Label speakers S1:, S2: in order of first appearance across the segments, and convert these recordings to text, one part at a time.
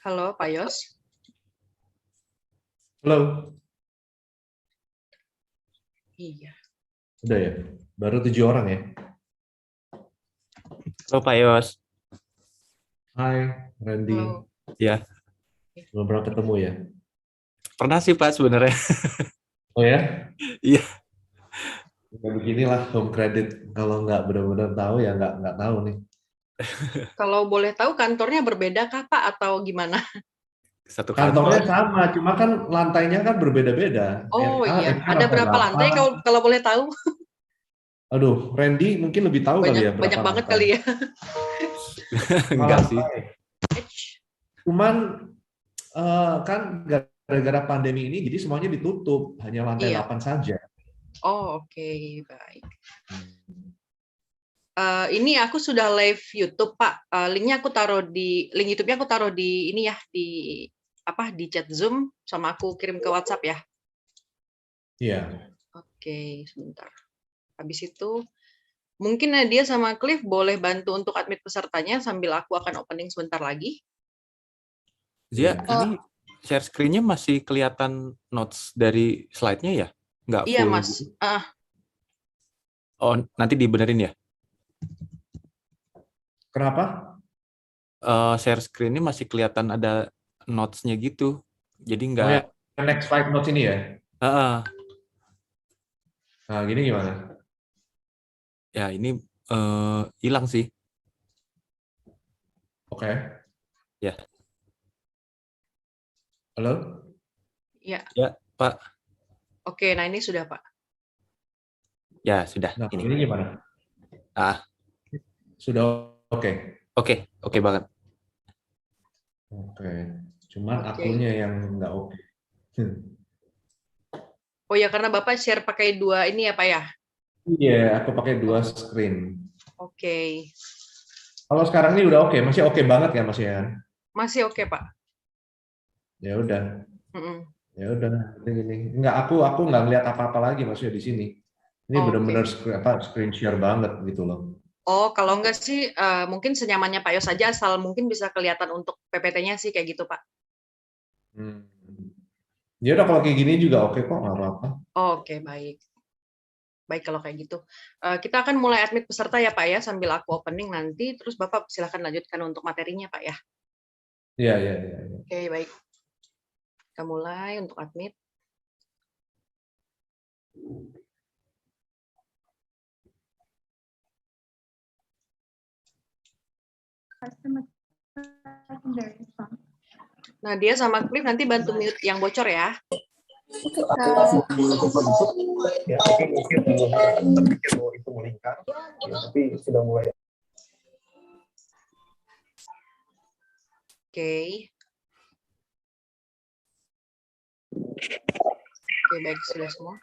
S1: Halo, Pak Yos.
S2: Halo,
S1: Iya.
S2: udah ya? Baru 7 orang ya?
S3: Halo Pak Yos.
S2: Hai, Randy.
S1: Halo.
S3: Ya,
S2: Belum pernah ketemu ya?
S3: pernah sih Pak sebenarnya.
S2: Oh ya?
S3: Iya.
S2: Ya beginilah Homecredit. Kalau nggak benar-benar tahu ya nggak tahu nih.
S1: Kalau boleh tahu kantornya berbeda kah, Pak, atau gimana?
S3: Satu
S2: Kantornya
S3: kantor.
S2: sama, cuma kan lantainya kan berbeda-beda.
S1: Oh iya,
S2: HR
S1: ada
S2: lantai
S1: berapa lantai
S2: 8.
S1: kalau boleh tahu?
S2: Aduh, Randy mungkin lebih tahu kali
S1: Banyak
S2: ya
S1: banyak
S2: berapa
S1: banget
S2: lantai.
S1: kali ya.
S3: Enggak sih.
S2: Cuman kan gara-gara pandemi ini jadi semuanya ditutup, hanya lantai
S1: Iya.
S2: 8 saja.
S1: Oh, oke, baik. Ini aku sudah live YouTube, Pak. Linknya aku taruh di link YouTube-nya aku taruh di ini ya, di chat Zoom sama aku kirim ke WhatsApp ya.
S2: Iya.
S1: Oke, sebentar. Habis itu mungkin Nadia sama Cliff boleh bantu untuk admit pesertanya sambil aku akan opening sebentar lagi.
S3: Zia,
S2: Iya.
S3: ini share screen-nya masih kelihatan notes dari slide-nya ya? Nggak
S1: Iya,
S3: full
S1: Mas.
S3: gitu? Oh, nanti dibenerin ya?
S2: Kenapa?
S3: Share screen-nya masih kelihatan ada notes-nya gitu. Jadi
S2: Oh
S3: nggak...
S2: ya, next slide notes ini ya. Nah, gini gimana?
S3: Ya, ini hilang sih.
S2: Oke.
S3: Ya.
S2: Halo?
S1: Ya.
S3: Ya, Pak.
S1: Oke, nah ini sudah, Pak.
S3: Ya, sudah.
S2: Nah,
S3: Ini.
S2: ini gimana? Sudah oke.
S3: Oke banget.
S2: Oke. Cuman
S1: Oke.
S2: akunnya yang nggak oke.
S1: Oh ya, karena Bapak share pakai dua ini ya, Pak ya?
S2: Iya, aku pakai 2 screen.
S1: Oke.
S2: Kalau sekarang ini udah oke, masih oke banget kan Mas Yan?
S1: Masih oke, Pak.
S2: Ya udah.
S1: Mm-mm.
S2: Ya udah, ini. Enggak, aku nggak ngeliat apa-apa lagi Mas ya di sini. Ini
S1: Oke.
S2: benar-benar screen share banget gitu loh.
S1: Oh, kalau enggak sih mungkin senyamannya Pak Yos saja, asal mungkin bisa kelihatan untuk PPT-nya sih kayak gitu, Pak.
S2: Ya udah kalau kayak gini juga oke kok, nggak apa-apa.
S1: Oke, baik. Baik kalau kayak gitu. Kita akan mulai admit peserta ya, Pak ya, sambil aku opening nanti, terus Bapak silahkan lanjutkan untuk materinya, Pak ya.
S2: Iya, iya.
S1: Oke, baik. Kita mulai untuk admit. Nah, dia sama Cliff nanti bantu mute yang bocor ya.
S4: Ya, mungkin belum terpikir bahwa itu melingkar, ya, tapi sudah mulai.
S1: Oke. Oke, baik, sudah semua.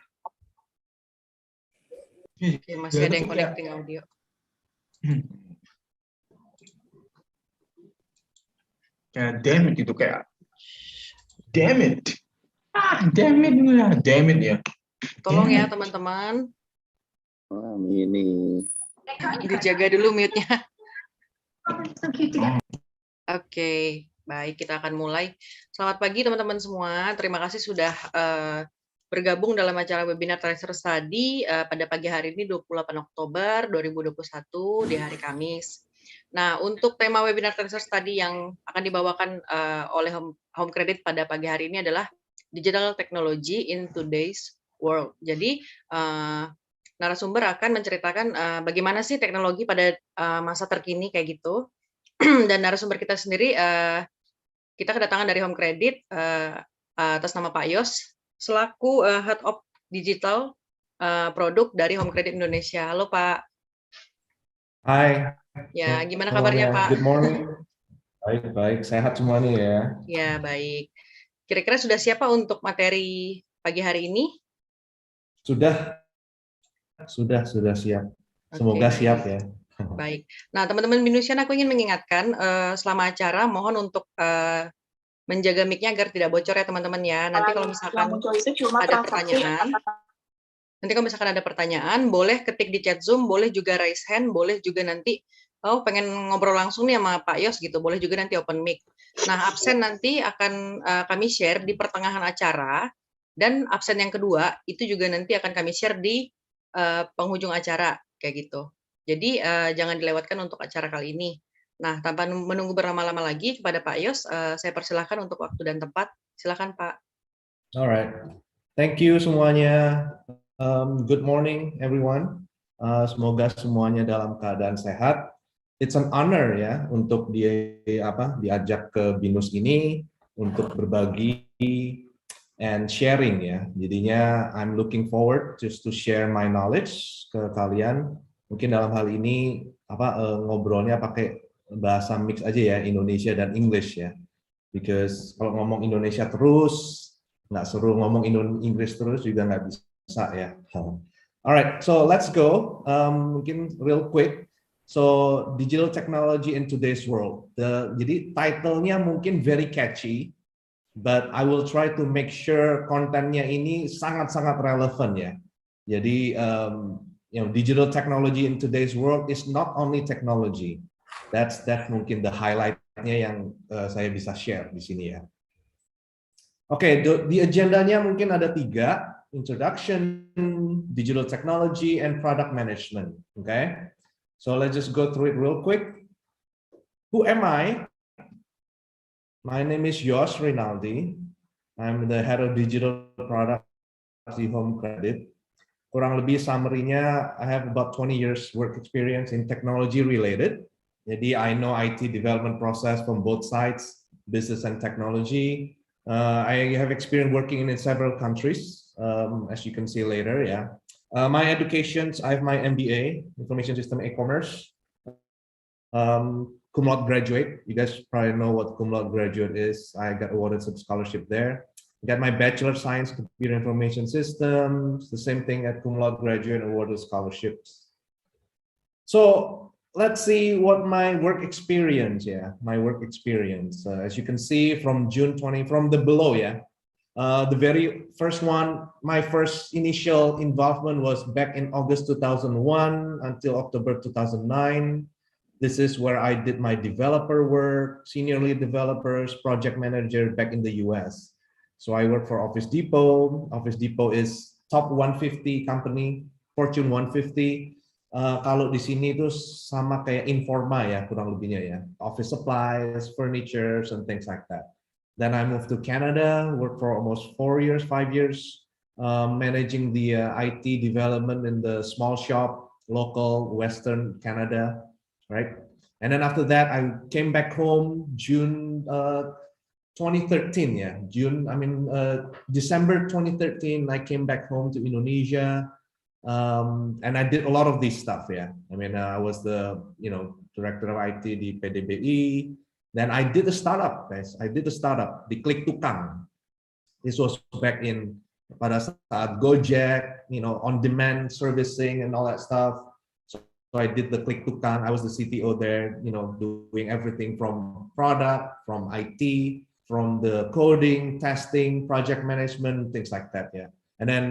S1: Oke, masih ada yang connecting audio.
S4: Ya, damn it, itu kayak damn it. Damn it ya.
S1: Tolong ya, teman-teman.
S5: Ini.
S1: Dijaga dulu mute-nya. Oke, baik, kita akan mulai. Selamat pagi teman-teman semua. Terima kasih sudah bergabung dalam acara webinar Tracer Study pada pagi hari ini 28 Oktober 2021 di hari Kamis. Nah, untuk tema webinar research tadi yang akan dibawakan oleh Homecredit pada pagi hari ini adalah Digital Technology in Today's World. Jadi, narasumber akan menceritakan bagaimana sih teknologi pada masa terkini kayak gitu. Dan narasumber kita sendiri, kita kedatangan dari Homecredit atas nama Pak Yos, selaku Head of Digital Produk dari Homecredit Indonesia. Halo Pak.
S2: Hai
S1: Ya, gimana kabarnya Pak?
S2: Good morning. Baik, sehat semuanya ya.
S1: Ya, baik. Kira-kira sudah siap Pak untuk materi pagi hari ini?
S2: Sudah siap. Semoga
S1: Oke,
S2: siap
S1: baik.
S2: ya.
S1: Baik. Nah, teman-teman Bindusian, aku ingin mengingatkan selama acara mohon untuk menjaga mic-nya agar tidak bocor ya teman-teman ya. Nanti kalau misalkan ada pertanyaan, boleh ketik di chat Zoom, boleh juga raise hand, boleh juga nanti pengen ngobrol langsung nih sama Pak Yos gitu, boleh juga nanti open mic. Nah, absen nanti akan kami share di pertengahan acara, dan absen yang kedua itu juga nanti akan kami share di penghujung acara kayak gitu. Jadi jangan dilewatkan untuk acara kali ini. Nah, tanpa menunggu berlama-lama lagi, kepada Pak Yos, saya persilahkan untuk waktu dan tempat. Silakan Pak.
S2: Alright, thank you semuanya. Good morning everyone. Semoga semuanya dalam keadaan sehat. It's an honor ya untuk diajak ke BINUS ini untuk berbagi and sharing ya. Jadinya I'm looking forward just to share my knowledge ke kalian. Mungkin dalam hal ini ngobrolnya pakai bahasa mix aja ya, Indonesia dan English ya. Because kalau ngomong Indonesia terus nggak seru, ngomong Inggris terus juga nggak bisa ya. Alright, so let's go. Mungkin real quick. So digital technology in today's world. Jadi title-nya mungkin very catchy, but I will try to make sure kontennya ini sangat-sangat relevan ya. Jadi digital technology in today's world is not only technology. That's mungkin the highlight-nya yang saya bisa share di sini ya. Oke, di agendanya mungkin ada 3, introduction, digital technology, and product management. Okay, so let's just go through it real quick. Who am I? My name is Yos Rinaldi. I'm the head of digital product di Homecredit. Kurang lebih summary-nya, I have about 20 years work experience in technology related. Jadi I know IT development process from both sides, business and technology. I have experience working in several countries, as you can see later. Yeah, my educations, I have my MBA, Information System E-commerce. Cum laude graduate. You guys probably know what cum laude graduate is. I got awarded some scholarship there. I got my Bachelor of Science, Computer Information Systems. The same thing at cum laude graduate, awarded scholarships. So let's see what my work experience, my work experience. As you can see from June 20, from the below, the very first one, my first initial involvement was back in August 2001 until October 2009. This is where I did my developer work, senior lead developers, project manager back in the US. So I work for Office Depot. Office Depot is top 150 company, Fortune 150. Kalau di sini itu sama kayak Informa ya, kurang lebihnya ya. Office supplies, furnitures, and things like that. Then I moved to Canada, worked for almost 4 years, 5 years, managing the IT development in the small shop, local, Western Canada, right? And then after that, I came back home June 2013, December 2013, I came back home to Indonesia. And I did a lot of this stuff. I was the director of IT di PDBI. Then I did a startup, guys. I did a startup di Klik Tukang. This was back in pada saat Gojek, on demand servicing and all that stuff. So I did the Klik Tukang. I was the CTO there, doing everything from product, from IT, from the coding, testing, project management, things like that. And then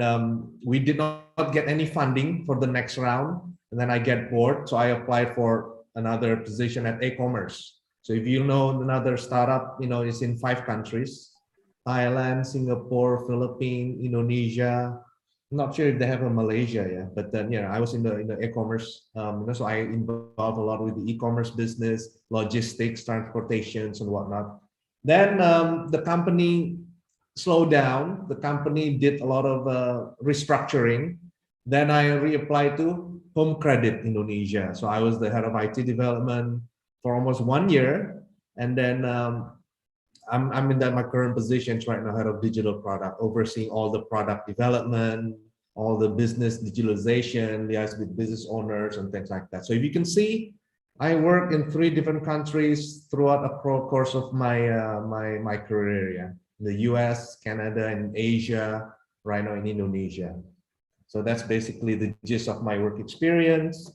S2: we did not get any funding for the next round. And then I get bored. So I applied for another position at e-commerce. So if you know another startup, it's in 5 countries, Thailand, Singapore, Philippines, Indonesia, not sure if they have a Malaysia, yeah. But then, I was in the e-commerce, so I involved a lot with the e-commerce business, logistics, transportations, and whatnot. Then the company slowed down. The company did a lot of restructuring. Then I reapplied to Homecredit Indonesia. So I was the head of IT development for almost 1 year, and then I'm in my current positions right now, head of digital product, overseeing all the product development, all the business digitalization, liaise with business owners and things like that. So if you can see, I work in 3 different countries throughout the course of my my career. Yeah, the U.S., Canada, and Asia. Right now in Indonesia. So that's basically the gist of my work experience.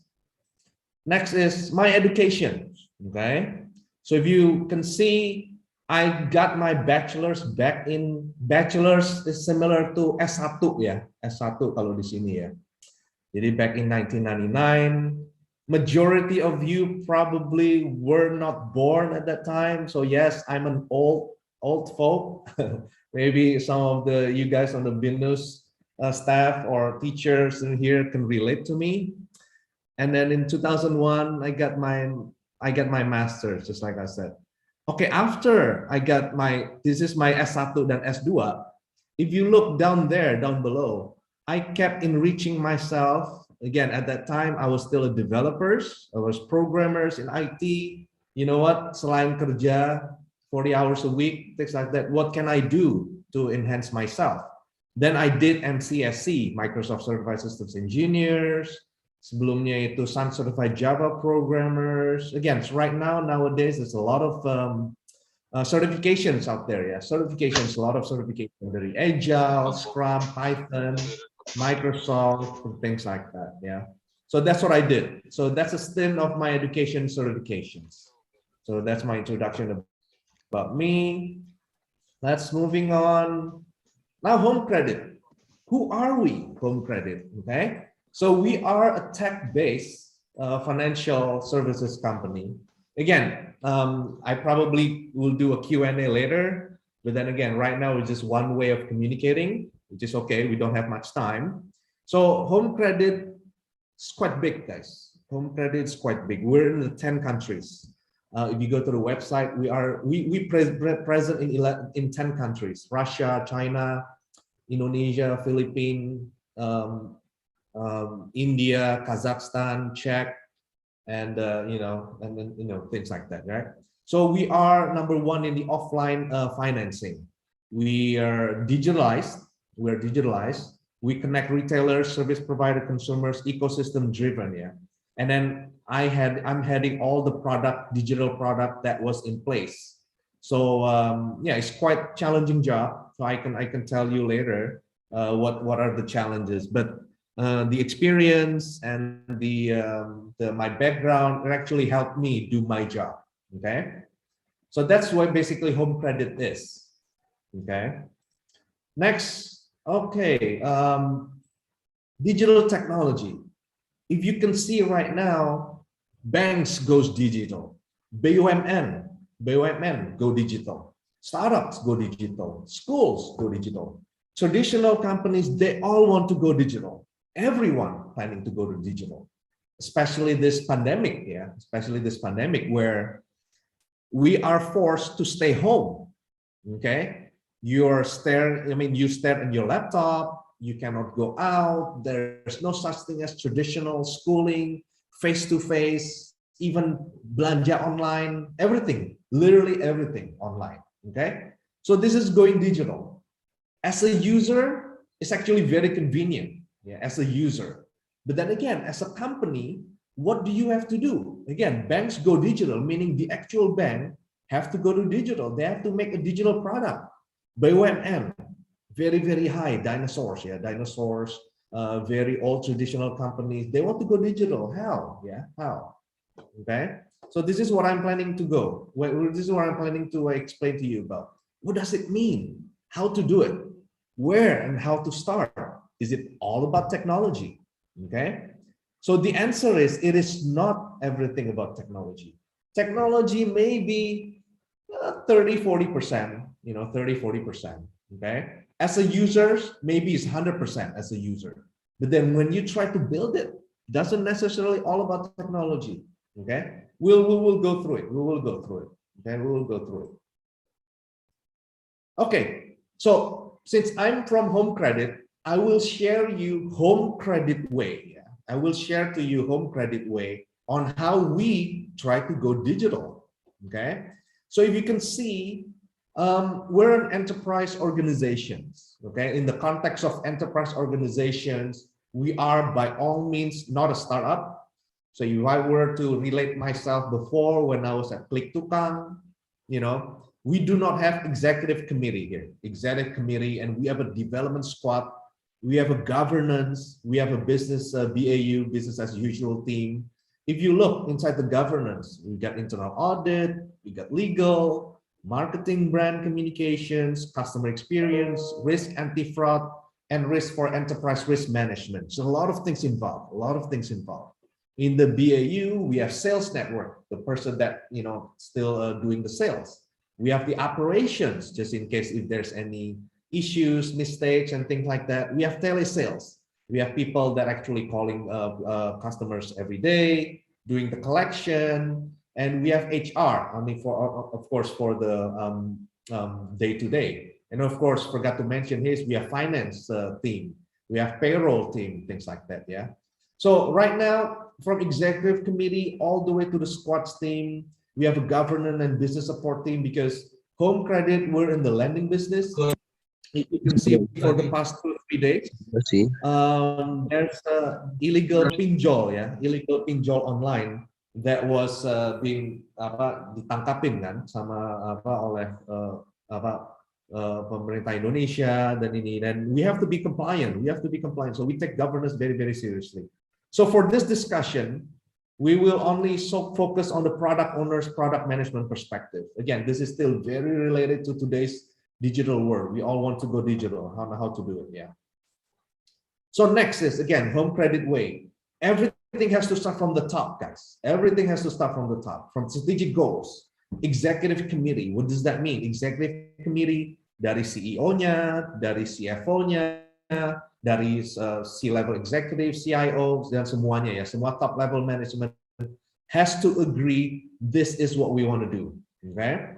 S2: Next is my education. Okay, so if you can see, I got my bachelor's back in, bachelor's is similar to S1 ya, S1 kalau di sini ya. Jadi back in 1999, majority of you probably were not born at that time. So yes, I'm an old folk. Maybe some of you guys on the BINUS staff or teachers in here can relate to me. And then in 2001, I got my master's, just like I said. Okay, after I got this is my S1 dan S2. If you look down there, down below, I kept enriching myself. Again, at that time, I was still a developer. I was programmers in IT. You know what? Selain kerja, 40 hours a week, things like that. What can I do to enhance myself? Then I did MCSC, Microsoft Certified Systems Engineers. Sebelumnya itu Sun Certified Java Programmers. Again, so right now, nowadays, there's a lot of certifications out there. Yeah, certifications, a lot of certifications, very Agile, Scrum, Python, Microsoft, and things like that. Yeah, so that's what I did. So that's a stint of my education certifications. So that's my introduction about me. Let's moving on. Now, Homecredit. Who are we, Homecredit? Okay. So we are a tech-based financial services company. Again, I probably will do a Q&A later, but then again, right now it's just one way of communicating, which is okay. We don't have much time. So Homecredit is quite big, guys. Homecredit is quite big. We're in the 10 countries. If you go to the website, we present in 10 countries: Russia, China, Indonesia, Philippines, India, Kazakhstan, Czech, and things like that, right? So we are number 1 in the offline financing. We are digitalized. We connect retailers, service provider, consumers, ecosystem driven, yeah. And then I'm heading all the digital product that was in place. So yeah, it's quite challenging job. So I can tell you later what are the challenges, but the experience and my background actually helped me do my job. Okay, so that's what basically Homecredit is. Okay, next, okay, digital technology. If you can see right now, banks goes digital, BUMN go digital, startups go digital, schools go digital, traditional companies, they all want to go digital. Everyone planning to go to digital, especially this pandemic, yeah, especially this pandemic where we are forced to stay home. Okay, you stare at your laptop, you cannot go out, there's no such thing as traditional schooling, face-to-face, even belanja online, everything, literally everything online. Okay, so this is going digital. As a user, it's actually very convenient. Yeah, as a user, but then again, as a company, what do you have to do? Again, banks go digital, meaning the actual bank have to go to digital. They have to make a digital product. BUMN, very, very high, dinosaurs, yeah, very old traditional companies. They want to go digital. How? Yeah, how? Okay, so this is what I'm planning to go. This is what I'm planning to explain to you about. What does it mean? How to do it? Where and how to start? Is it all about technology? Okay, so the answer is it is not everything about technology. Technology may be 30-40%, 30-40%. Okay, As a user, maybe it's 100% as a user. But then when you try to build it, doesn't necessarily all about technology. Okay, we will go through it. We will go through it. Okay, we will go through it. Okay, so since I'm from Homecredit, I will share you Homecredit way. I will share to you Homecredit way on how we try to go digital. Okay, so if you can see, we're an enterprise organizations. Okay, in the context of enterprise organizations, we are by all means not a startup. So if I were to relate myself before when I was at Klik Tukang, you know, we do not have executive committee here, executive committee, and we have a development squad. We have a governance. We have a business BAU, business as usual team. If you look inside the governance, we got internal audit, we got legal, marketing, brand communications, customer experience, risk anti-fraud, and risk for enterprise risk management. So a lot of things involved, a lot of things involved. In the BAU, we have sales network, the person that, you know, still doing the sales. We have the operations, just in case if there's any issues, mistakes, and things like that. We have telesales. We have people that actually calling customers every day, doing the collection, and we have HR, I mean, for of course, for the day-to-day. And of course, forgot to mention here, we have finance team, we have payroll team, things like that, yeah. So right now, from executive committee all the way to the squads team, we have a governance and business support team because Homecredit, we're in the lending business. You can see for the past 2 or 3 days, there's illegal pinjol, ya, illegal pinjol online that was being ditangkapin kan sama oleh pemerintah Indonesia dan ini, dan we have to be compliant. We have to be compliant. So we take governance very, very seriously. So for this discussion, we will only focus on the product owner's product management perspective. Again, this is still very related to today's digital world. We all want to go digital, how to do it, yeah. So next is, again, Homecredit way. Everything has to start from the top, guys. Everything has to start from the top, from strategic goals. Executive committee, what does that mean? Executive committee, dari CEO-nya, dari CFO-nya, dari C-level executive, CIO, dan semuanya ya, semua top level management has to agree this is what we want to do. Okay?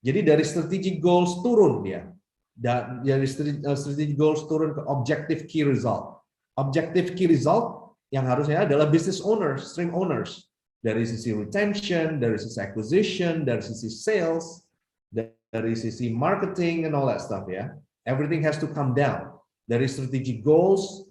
S2: Jadi dari strategic goals turun dia. Dan dari strategic goals turun ke objective key result. Objective key result yang harusnya adalah business owners, stream owners. Dari sisi retention, dari sisi acquisition, dari sisi sales, dari sisi marketing and all that stuff ya. Everything has to come down. Dari strategic goals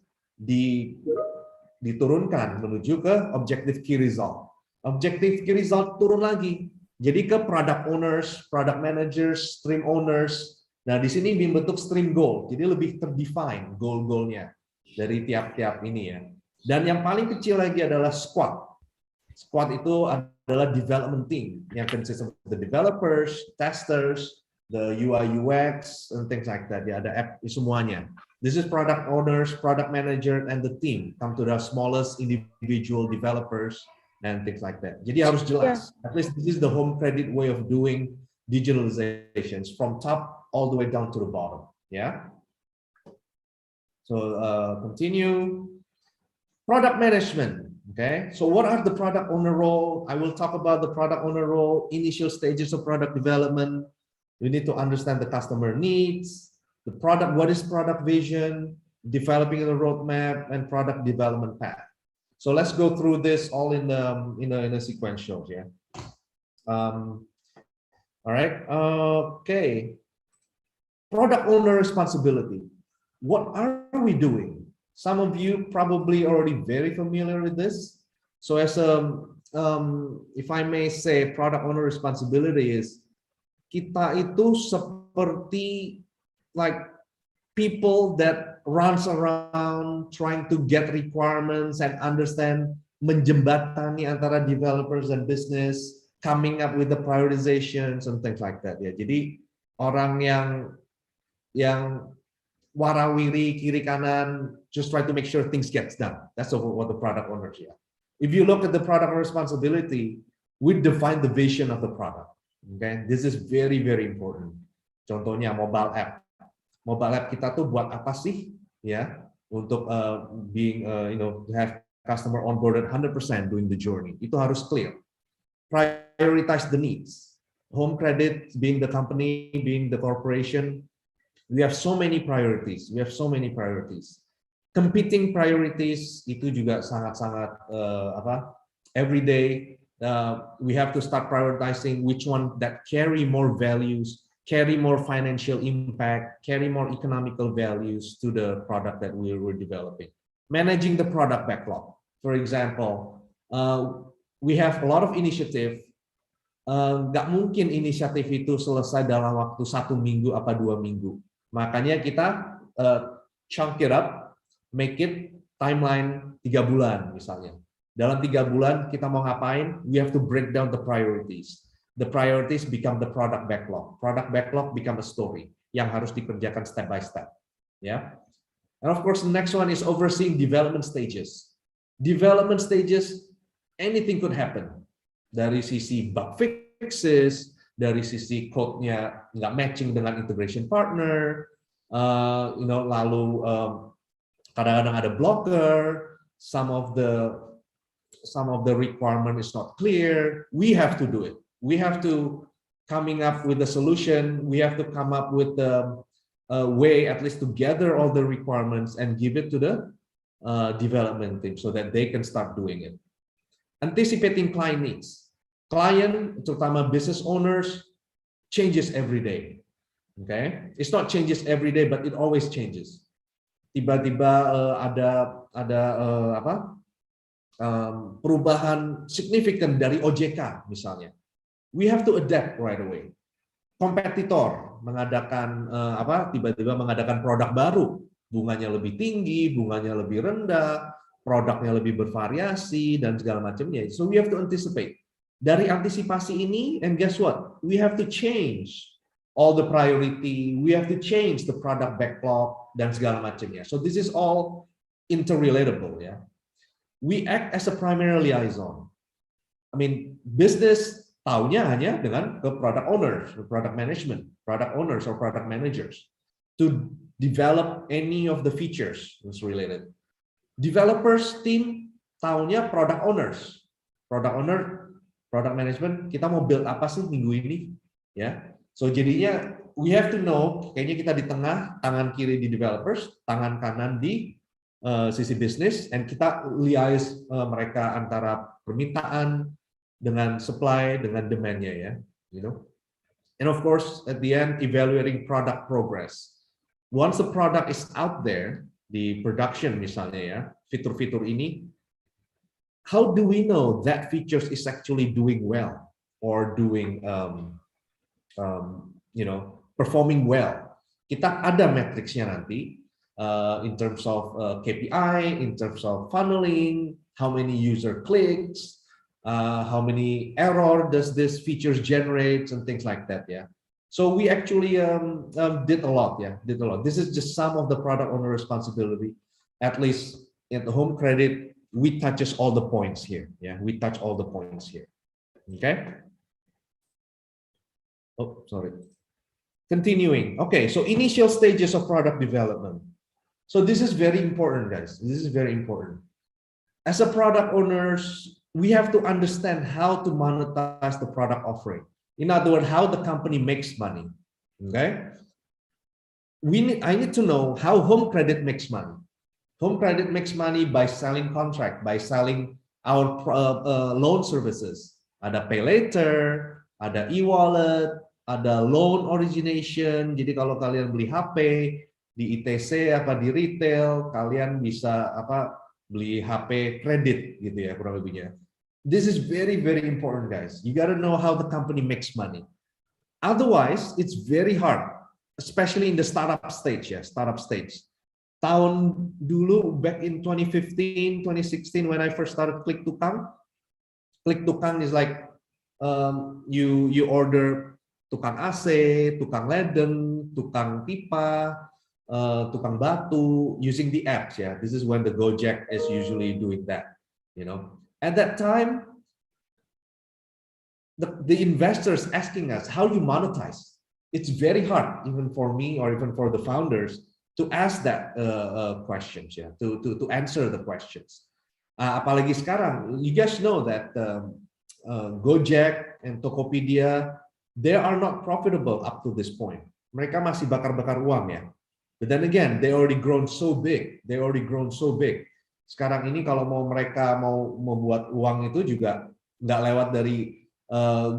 S2: diturunkan menuju ke objective key result. Objective key result turun lagi. Jadi ke product owners, product managers, stream owners. Nah, di sini membentuk stream goal. Jadi lebih terdefine goal-goalnya dari tiap-tiap ini ya. Dan yang paling kecil lagi adalah squad. Squad itu adalah development team yang consists of the developers, testers, the UI UX, and things like that. Ya, ada app semuanya. This is product owners, product manager, and the team come to the smallest individual developers and things like that. Jadi harus jelas. Yeah. At least this is the Homecredit way of doing digitalizations from top all the way down to the bottom. Yeah. So continue. Product management. Okay. So what are the product owner role? I will talk about the product owner role, initial stages of product development. We need to understand the customer needs. The product, what is product vision, developing the roadmap, and product development path. So let's go through this all in a sequential, yeah. All right. Okay. Product owner responsibility. What are we doing? Some of you probably already very familiar with this. So as if I may say, product owner responsibility is kita itu seperti like people that runs around trying to get requirements and understand, menjembatani antara developers and business, coming up with the prioritizations and things like that ya. Jadi orang yang warawiri kiri kanan, just try to make sure things gets done. That's what the product owners are. If you look at the product responsibility, we define the vision of the product. Okay, this is very, very important. Contohnya mobile app. mobile app kita tuh buat apa sih, ya, untuk being to have customer onboarded 100% during the journey. Itu harus clear. Prioritize the needs. Homecredit, being the company, being the corporation, we have so many priorities. We have so many priorities. Competing priorities itu juga sangat-sangat every day we have to start prioritizing which one that carry more values, carry more financial impact, carry more economical values to the product that we're developing. Managing the product backlog. For example, we have a lot of initiative. Nggak mungkin inisiatif itu selesai dalam waktu 1 minggu apa 2 minggu. Makanya kita chunk it up, make it timeline 3 bulan misalnya. Dalam 3 bulan kita mau ngapain? We have to break down the priorities. The priorities become the product backlog. Product backlog become a story yang harus dikerjakan step by step. Ya. And of course, the next one is overseeing development stages. Development stages, anything could happen. Dari sisi bug fixes, dari sisi code-nya nggak matching dengan integration partner, lalu kadang-kadang ada blocker, some of the requirement is not clear. We have to do it. We have to coming up with a solution. We have to come up with a way at least to gather all the requirements and give it to the development team so that they can start doing it. Anticipating client needs. Client, terutama business owners, changes every day. Okay, it's not changes every day, but it always changes. Tiba-tiba ada perubahan signifikan dari OJK misalnya. We have to adapt right away. Kompetitor mengadakan tiba-tiba mengadakan produk baru, bunganya lebih tinggi, bunganya lebih rendah, produknya lebih bervariasi dan segala macamnya. So we have to anticipate. Dari antisipasi ini, and guess what? We have to change all the priority. We have to change the product backlog dan segala macamnya. So this is all interrelatable, ya. We act as a primary liaison. I mean, business taunya hanya dengan ke product owners, product management, product owners or product managers to develop any of the features that's related. Developers team taunya product owners, product owner, product management, kita mau build apa sih minggu ini, ya. So jadinya we have to know, kayaknya kita di tengah, tangan kiri di developers, tangan kanan di sisi bisnis, and kita liaise mereka antara permintaan dengan supply dengan demand-nya, ya, you know. And of course at the end evaluating product progress. Once the product is out there di production misalnya, ya, fitur-fitur ini, how do we know that features is actually doing well or doing performing well? Kita ada matriksnya nanti in terms of KPI, in terms of funneling, how many user clicks, how many error does this features generate and things like that, yeah. So we actually did a lot, yeah, did a lot. This is just some of the product owner responsibility. At least in the Homecredit, we touches all the points here, yeah. We touch all the points here, okay. Oh, sorry. Continuing. Okay, so initial stages of product development. So this is very important, guys. This is very important. As a product owners, we have to understand how to monetize the product offering. In other words, how the company makes money. Okay. I need to know how Homecredit makes money. Homecredit makes money by selling contract, by selling our loan services. Ada pay later, ada e-wallet, ada loan origination. Jadi kalau kalian beli HP di ITC apa di retail, kalian bisa beli HP kredit gitu ya kurang lebihnya. This is very, very important, guys. You got to know how the company makes money. Otherwise, it's very hard, especially in the startup stage, ya, startup stage. Tahun dulu, back in 2015, 2016, when I first started Klik Tukang is like you order tukang AC, tukang ledeng, tukang pipa, tukang batu using the apps, ya. This is when the Gojek is usually doing that, you know. At that time, the investors asking us how you monetize. it's very hard even for me or even for the founders to ask that questions, ya, to answer the questions. Apalagi sekarang, you guys know that Gojek and Tokopedia, they are not profitable up to this point. Mereka masih bakar-bakar uang, ya. But then again, they already grown so big. They already grown so big. Sekarang ini kalau mereka mau membuat uang itu juga nggak lewat dari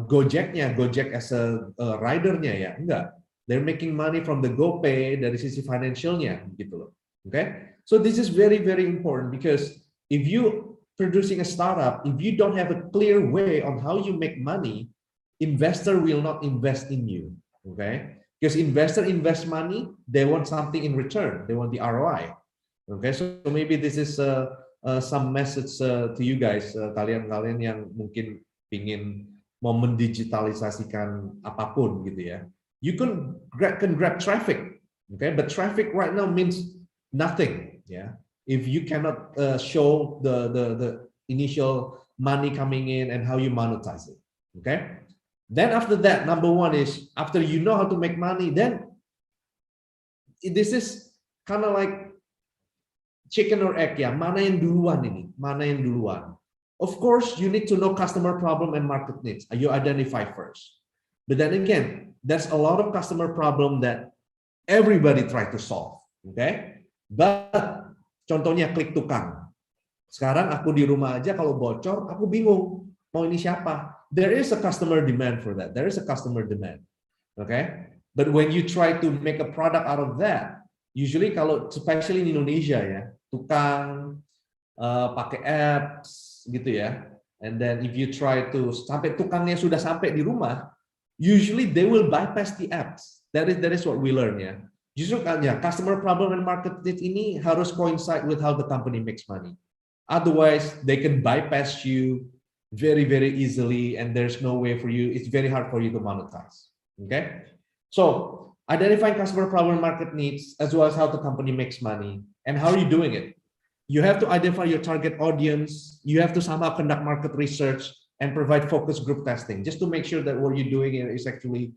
S2: Gojeknya, Gojek as a ridernya, ya, enggak. They're making money from the GoPay dari sisi financialnya, gitu loh. Okay, so this is very very important because if you producing a startup, if you don't have a clear way on how you make money, investor will not invest in you. Okay, because investor invest money, they want something in return. They want the ROI. Okay, so maybe this is some message to you guys, kalian-kalian yang mungkin ingin mau mendigitalisasikan apapun gitu ya. You can grab traffic, okay? But traffic right now means nothing, yeah. If you cannot show the initial money coming in and how you monetize it, okay? Then after that, number one is after you know how to make money, then this is kind of like chicken or egg, ya. Mana yang duluan ini? Mana yang duluan? Of course, you need to know customer problem and market needs. You identify first. But then again, there's a lot of customer problem that everybody try to solve, okay? But contohnya klik tukang. Sekarang aku di rumah aja kalau bocor, aku bingung mau ini siapa. There is a customer demand for that. There is a customer demand, okay? But when you try to make a product out of that, usually kalau especially in Indonesia ya, tukang pakai apps gitu ya. And then if you try to sampai tukangnya sudah sampai di rumah, usually they will bypass the apps. That is what we learn ya. Justru ya, customer problem and market need ini harus coincide with how the company makes money. Otherwise, they can bypass you very very easily, and there's no way for you. It's very hard for you to monetize. Okay, so identifying customer problem and market needs, as well as how the company makes money, and how are you doing it? You have to identify your target audience. You have to somehow conduct market research and provide focus group testing just to make sure that what you're doing is actually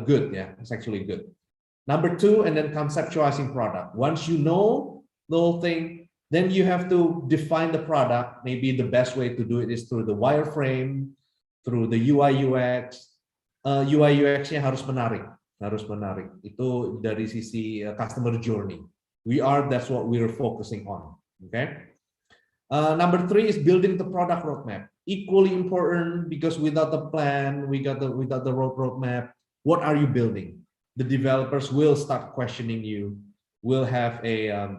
S2: good. Yeah, it's actually good. Number two, and then conceptualizing product. Once you know the whole thing, then you have to define the product. Maybe the best way to do it is through the wireframe, through the UI UX. UI UX-nya harus menarik. Itu dari sisi customer journey. That's what we're focusing on. Okay. Number three is building the product roadmap. Equally important because without the plan, without the roadmap, what are you building? The developers will start questioning you. Will have a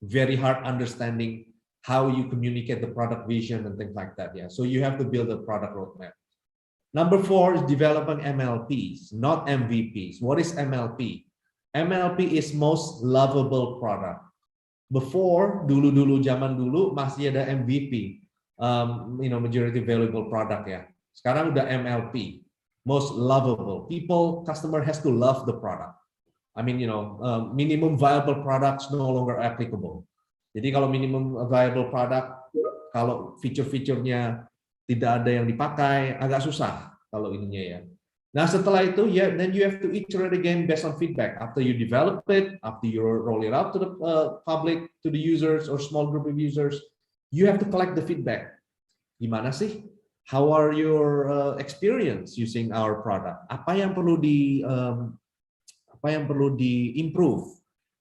S2: very hard understanding how you communicate the product vision and things like that. Yeah. So you have to build a product roadmap. Number four is developing MLPs, not MVPs. What is MLP? MLP is most lovable product. Before, zaman dulu masih ada MVP, majority valuable product ya. Sekarang udah MLP, most lovable. Customer has to love the product. I mean, minimum viable products no longer applicable. Jadi kalau minimum viable product, kalau feature-featurenya tidak ada yang dipakai, agak susah kalau ininya ya. Nah setelah itu ya, then you have to iterate again based on feedback. After you develop it, after you roll it out to the public, to the users or small group of users, you have to collect the feedback. Gimana sih? How are your experience using our product? Apa yang perlu di-improve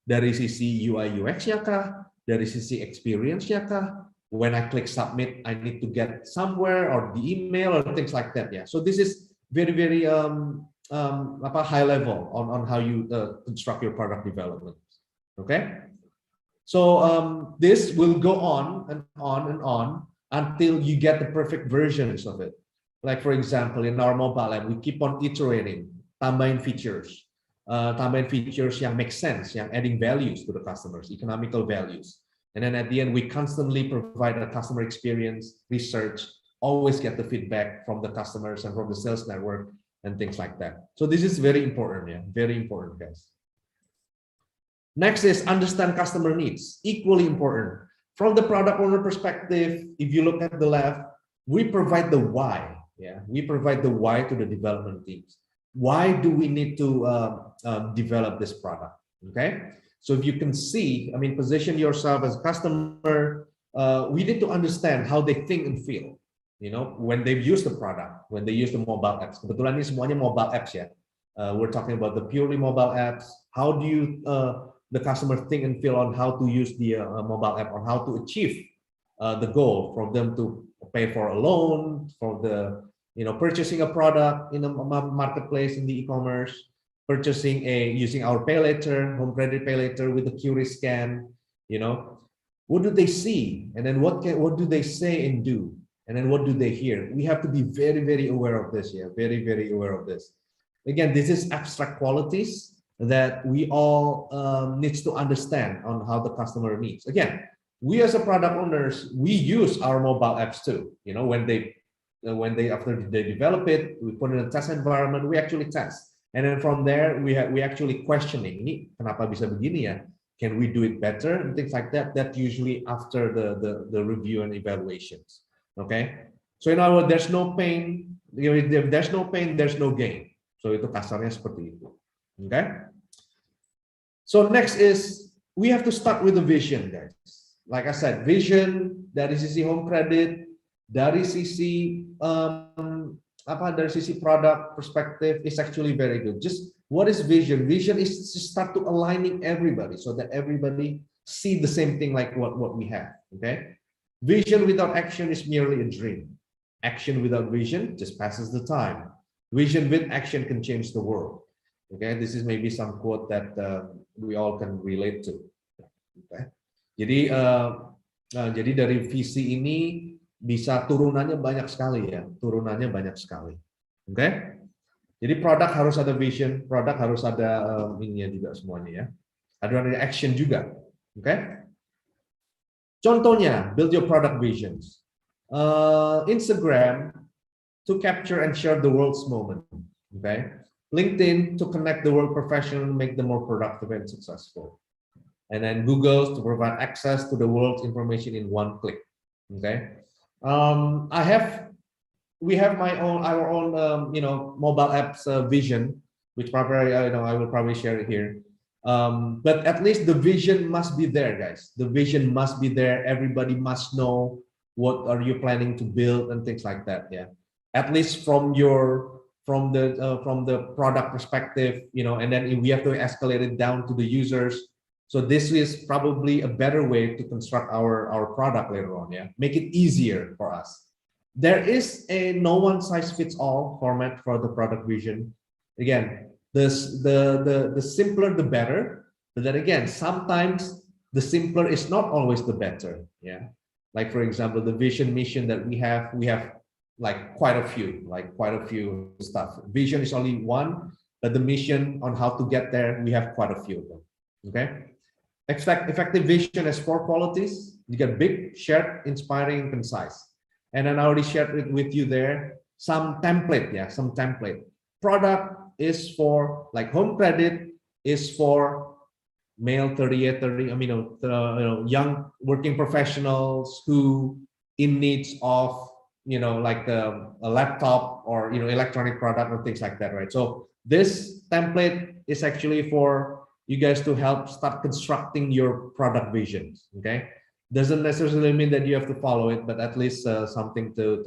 S2: dari sisi UI UX-nya kah? Dari sisi experience-nya kah? When I click submit, I need to get somewhere or the email or things like that. Yeah. So this is very very high level on how you construct your product development. Okay. So this will go on and on and on until you get the perfect versions of it. Like for example, in our mobile app, we keep on iterating, tambahin features yang make sense, yang adding values to the customers, economical values. And then at the end, we constantly provide a customer experience research, always get the feedback from the customers and from the sales network and things like that. So this is very important, yeah, very important, guys. Next is understand customer needs, equally important. From the product owner perspective, if you look at the left, we provide the why, yeah, we provide the why to the development teams. why do we need to develop this product? Okay, so if you can see, I mean, position yourself as a customer. We need to understand how they think and feel. You know, when they use the product, when they use the mobile apps. Kebetulan ini semuanya mobile apps ya. We're talking about the purely mobile apps. How do you the customer think and feel on how to use the mobile app, on how to achieve the goal for them to pay for a loan, for the purchasing a product in a marketplace in the e-commerce, purchasing using our pay later, Homecredit pay later with the QR scan. What do they see, and then what do they say and do, and then what do they hear? We have to be very, very aware of this. Yeah, very, very aware of this. Again, this is abstract qualities that we all needs to understand on how the customer needs. Again, we as a product owners, we use our mobile apps too. When they after they develop it, we put it in a test environment, we actually test, and then from there we actually questioning, ini kenapa bisa begini ya? Can we do it better and things like that? That usually after the review and evaluations. Okay, so in other words, there's no pain. If there's no pain, there's no gain. So itu kasarnya seperti itu. Okay. So next is we have to start with the vision, guys. Like I said, vision dari sisi Homecredit, dari sisi dari sisi product perspective is actually very good. Just what is vision? Vision is to start to aligning everybody so that everybody see the same thing like what we have. Okay. Vision without action is merely a dream. Action without vision just passes the time. Vision with action can change the world. Okay, this is maybe some quote that we all can relate to. Okay. Jadi dari visi ini bisa turunannya banyak sekali ya, turunannya banyak sekali. Oke, jadi produk harus ada vision, produk harus ada ininya juga semuanya ya. Ada action juga. Oke. Contohnya, build your product visions. Instagram to capture and share the world's moment. Okay. LinkedIn to connect the world professional and make them more productive and successful. And then Google to provide access to the world's information in one click. Okay. We have our own mobile apps vision, which probably I will probably share it here. But at least the vision must be there, guys. The vision must be there. Everybody must know what are you planning to build and things like that. Yeah. At least from the product perspective, and then we have to escalate it down to the users. So this is probably a better way to construct our product later on. Yeah, make it easier for us. There is a no one size fits all format for the product vision. Again, the simpler the better. But then again, sometimes the simpler is not always the better. Yeah, like for example, the vision mission that we have like quite a few stuff. Vision is only one, but the mission on how to get there, we have quite a few of them. Okay. Effective vision has 4 qualities. You get big, shared, inspiring, concise. And then I already shared it with you there. Some template, yeah, some template. Product is for, like Homecredit is for male 38, 30, young working professionals who in needs of like a laptop or electronic product or things like that, right? So this template is actually for you guys to help start constructing your product visions. Okay, doesn't necessarily mean that you have to follow it, but at least something to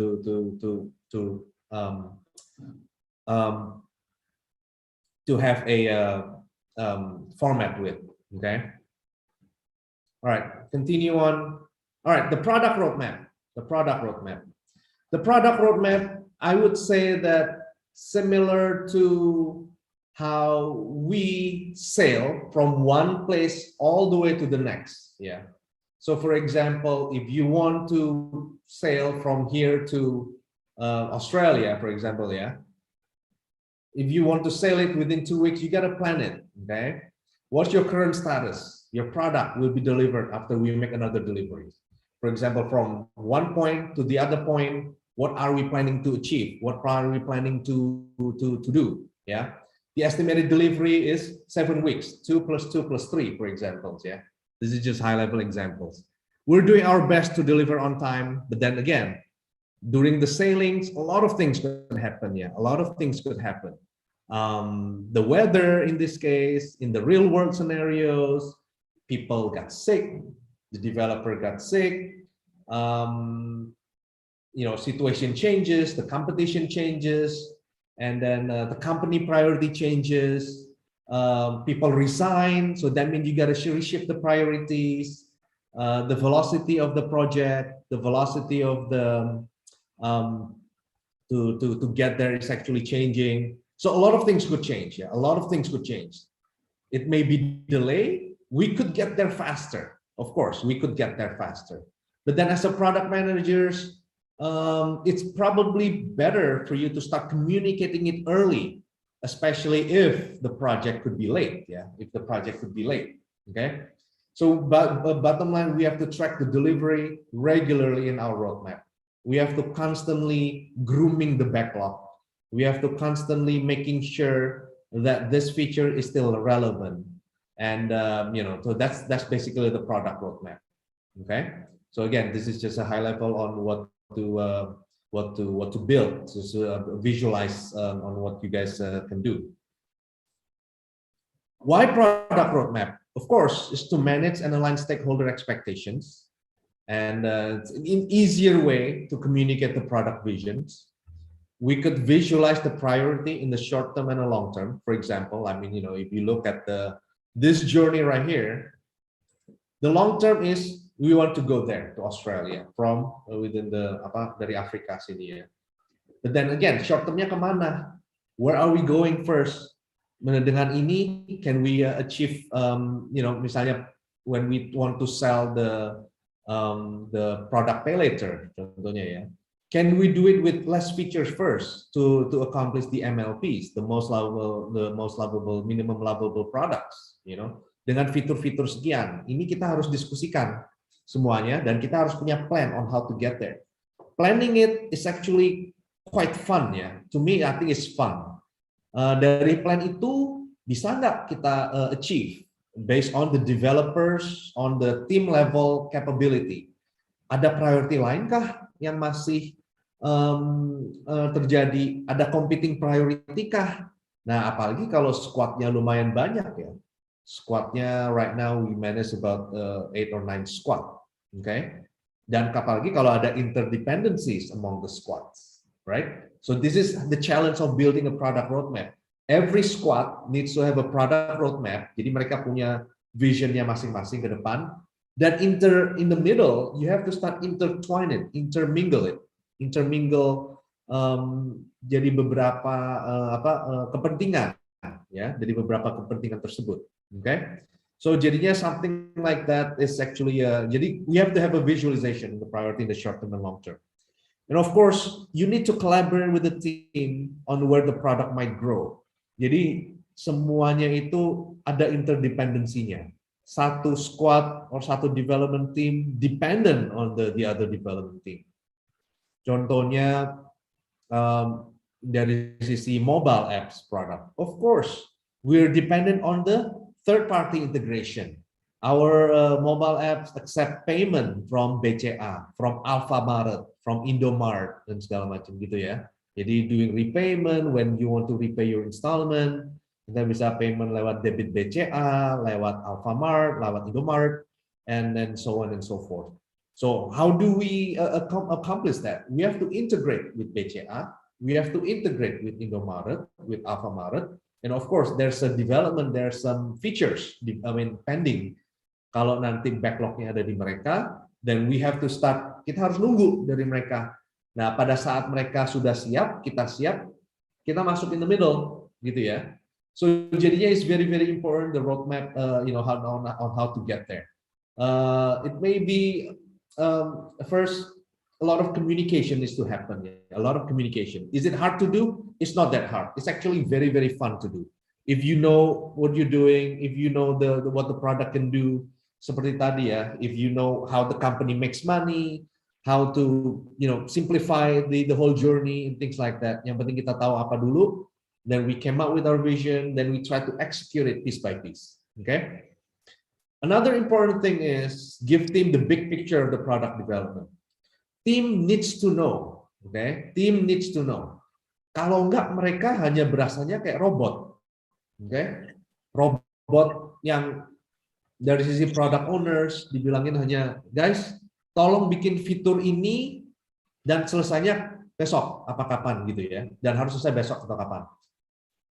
S2: have a format with. Okay, all right, continue on. All right, the product roadmap. The product roadmap, I would say that similar to how we sail from one place all the way to the next. Yeah. So for example, if you want to sail from here to Australia, for example, yeah. If you want to sail it within 2 weeks, you got to plan it. Okay. What's your current status? Your product will be delivered after we make another delivery. For example, from one point to the other point, what are we planning to achieve? What are we planning to do? Yeah. The estimated delivery is 7 weeks, 2 + 2 + 3, for example. Yeah. This is just high-level examples. We're doing our best to deliver on time, but then again, during the sailings, a lot of things could happen. Yeah, a lot of things could happen. the weather in this case, in the real world scenarios, people got sick, the developer got sick, situation changes, the competition changes, and then the company priority changes, people resign, so that means you got to reshift the priorities, the velocity of the project, the velocity of the to get there is actually changing. So a lot of things could change. Yeah, a lot of things could change. It may be delayed. We could get there faster. Of course, we could get there faster. But then as a product managers, it's probably better for you to start communicating it early, especially if the project could be late. Yeah, if the project could be late. Okay. So, but bottom line, we have to track the delivery regularly in our roadmap. We have to constantly grooming the backlog. We have to constantly making sure that this feature is still relevant. And so that's basically the product roadmap. Okay. So again, this is just a high level on what to build, just visualize on what you guys can do. Why product roadmap? Of course, is to manage and align stakeholder expectations, and it's an easier way to communicate the product visions. We could visualize the priority in the short term and the long term. For example, if you look at this journey right here, the long term is we want to go there to Australia from within dari Afrika sini ya. But then again, short termnya kemana? Where are we going first? Dengan ini, can we achieve, misalnya when we want to sell the product pay later, contohnya ya. Can we do it with less features first to accomplish the MLPs, the most lovable, minimum lovable products, dengan fitur-fitur sekian. Ini kita harus diskusikan semuanya dan kita harus punya plan on how to get there. Planning it is actually quite fun ya. To me, I think it's fun. Dari plan itu bisa nggak kita achieve based on the developers, on the team level capability. Ada priority lain kah yang masih terjadi? Ada competing priority kah? Nah, apalagi kalau squadnya lumayan banyak ya. Squadnya right now we manage about 8 or 9 squad, okay? Dan apalagi kalau ada interdependencies among the squads, right? So this is the challenge of building a product roadmap. Every squad needs to have a product roadmap. Jadi mereka punya visionnya masing-masing ke depan. Dan in the middle, you have to start intertwine it, intermingle. Jadi beberapa kepentingan, ya, dari beberapa kepentingan tersebut. Okay, so jadinya something like that is actually jadi we have to have a visualization, the priority in the short term and long term. And of course, you need to collaborate with the team on where the product might grow. Jadi semuanya itu ada interdependensinya. Satu squad or satu development team dependent on the other development team. Contohnya dari sisi mobile apps product, of course, we're dependent on the third-party integration. Our mobile apps accept payment from BCA, from Alfamart, from Indomart, dan segala macam gitu ya. Jadi doing repayment when you want to repay your installment, kita bisa payment lewat debit BCA, lewat Alfamart, lewat Indomart, and then so on and so forth. So how do we accomplish that? We have to integrate with BCA, we have to integrate with Indomart, with Alfamart, and of course there's a development, there's some features, pending. Kalau nanti backlognya ada di mereka, then we have to start, kita harus nunggu dari mereka. Nah, pada saat mereka sudah siap, kita masuk in the middle, gitu ya. So jadinya is very very important the roadmap, on how to get there. It may be first a lot of communication needs to happen. A lot of communication. Is it hard to do? It's not that hard. It's actually very very fun to do. If you know what you're doing, if you know what the product can do, seperti tadi ya. If you know how the company makes money, how to simplify the whole journey and things like that. Yang penting kita tahu apa dulu, then we came up with our vision, then we try to execute it piece by piece. Okay. Another important thing is give team the big picture of the product development. Team needs to know. Okay. Team needs to know Kalau enggak mereka hanya berasanya kayak robot. Oke? Robot yang dari sisi product owners dibilangin hanya, guys, tolong bikin fitur ini dan selesainya besok apa kapan gitu ya. Dan harus selesai besok atau kapan.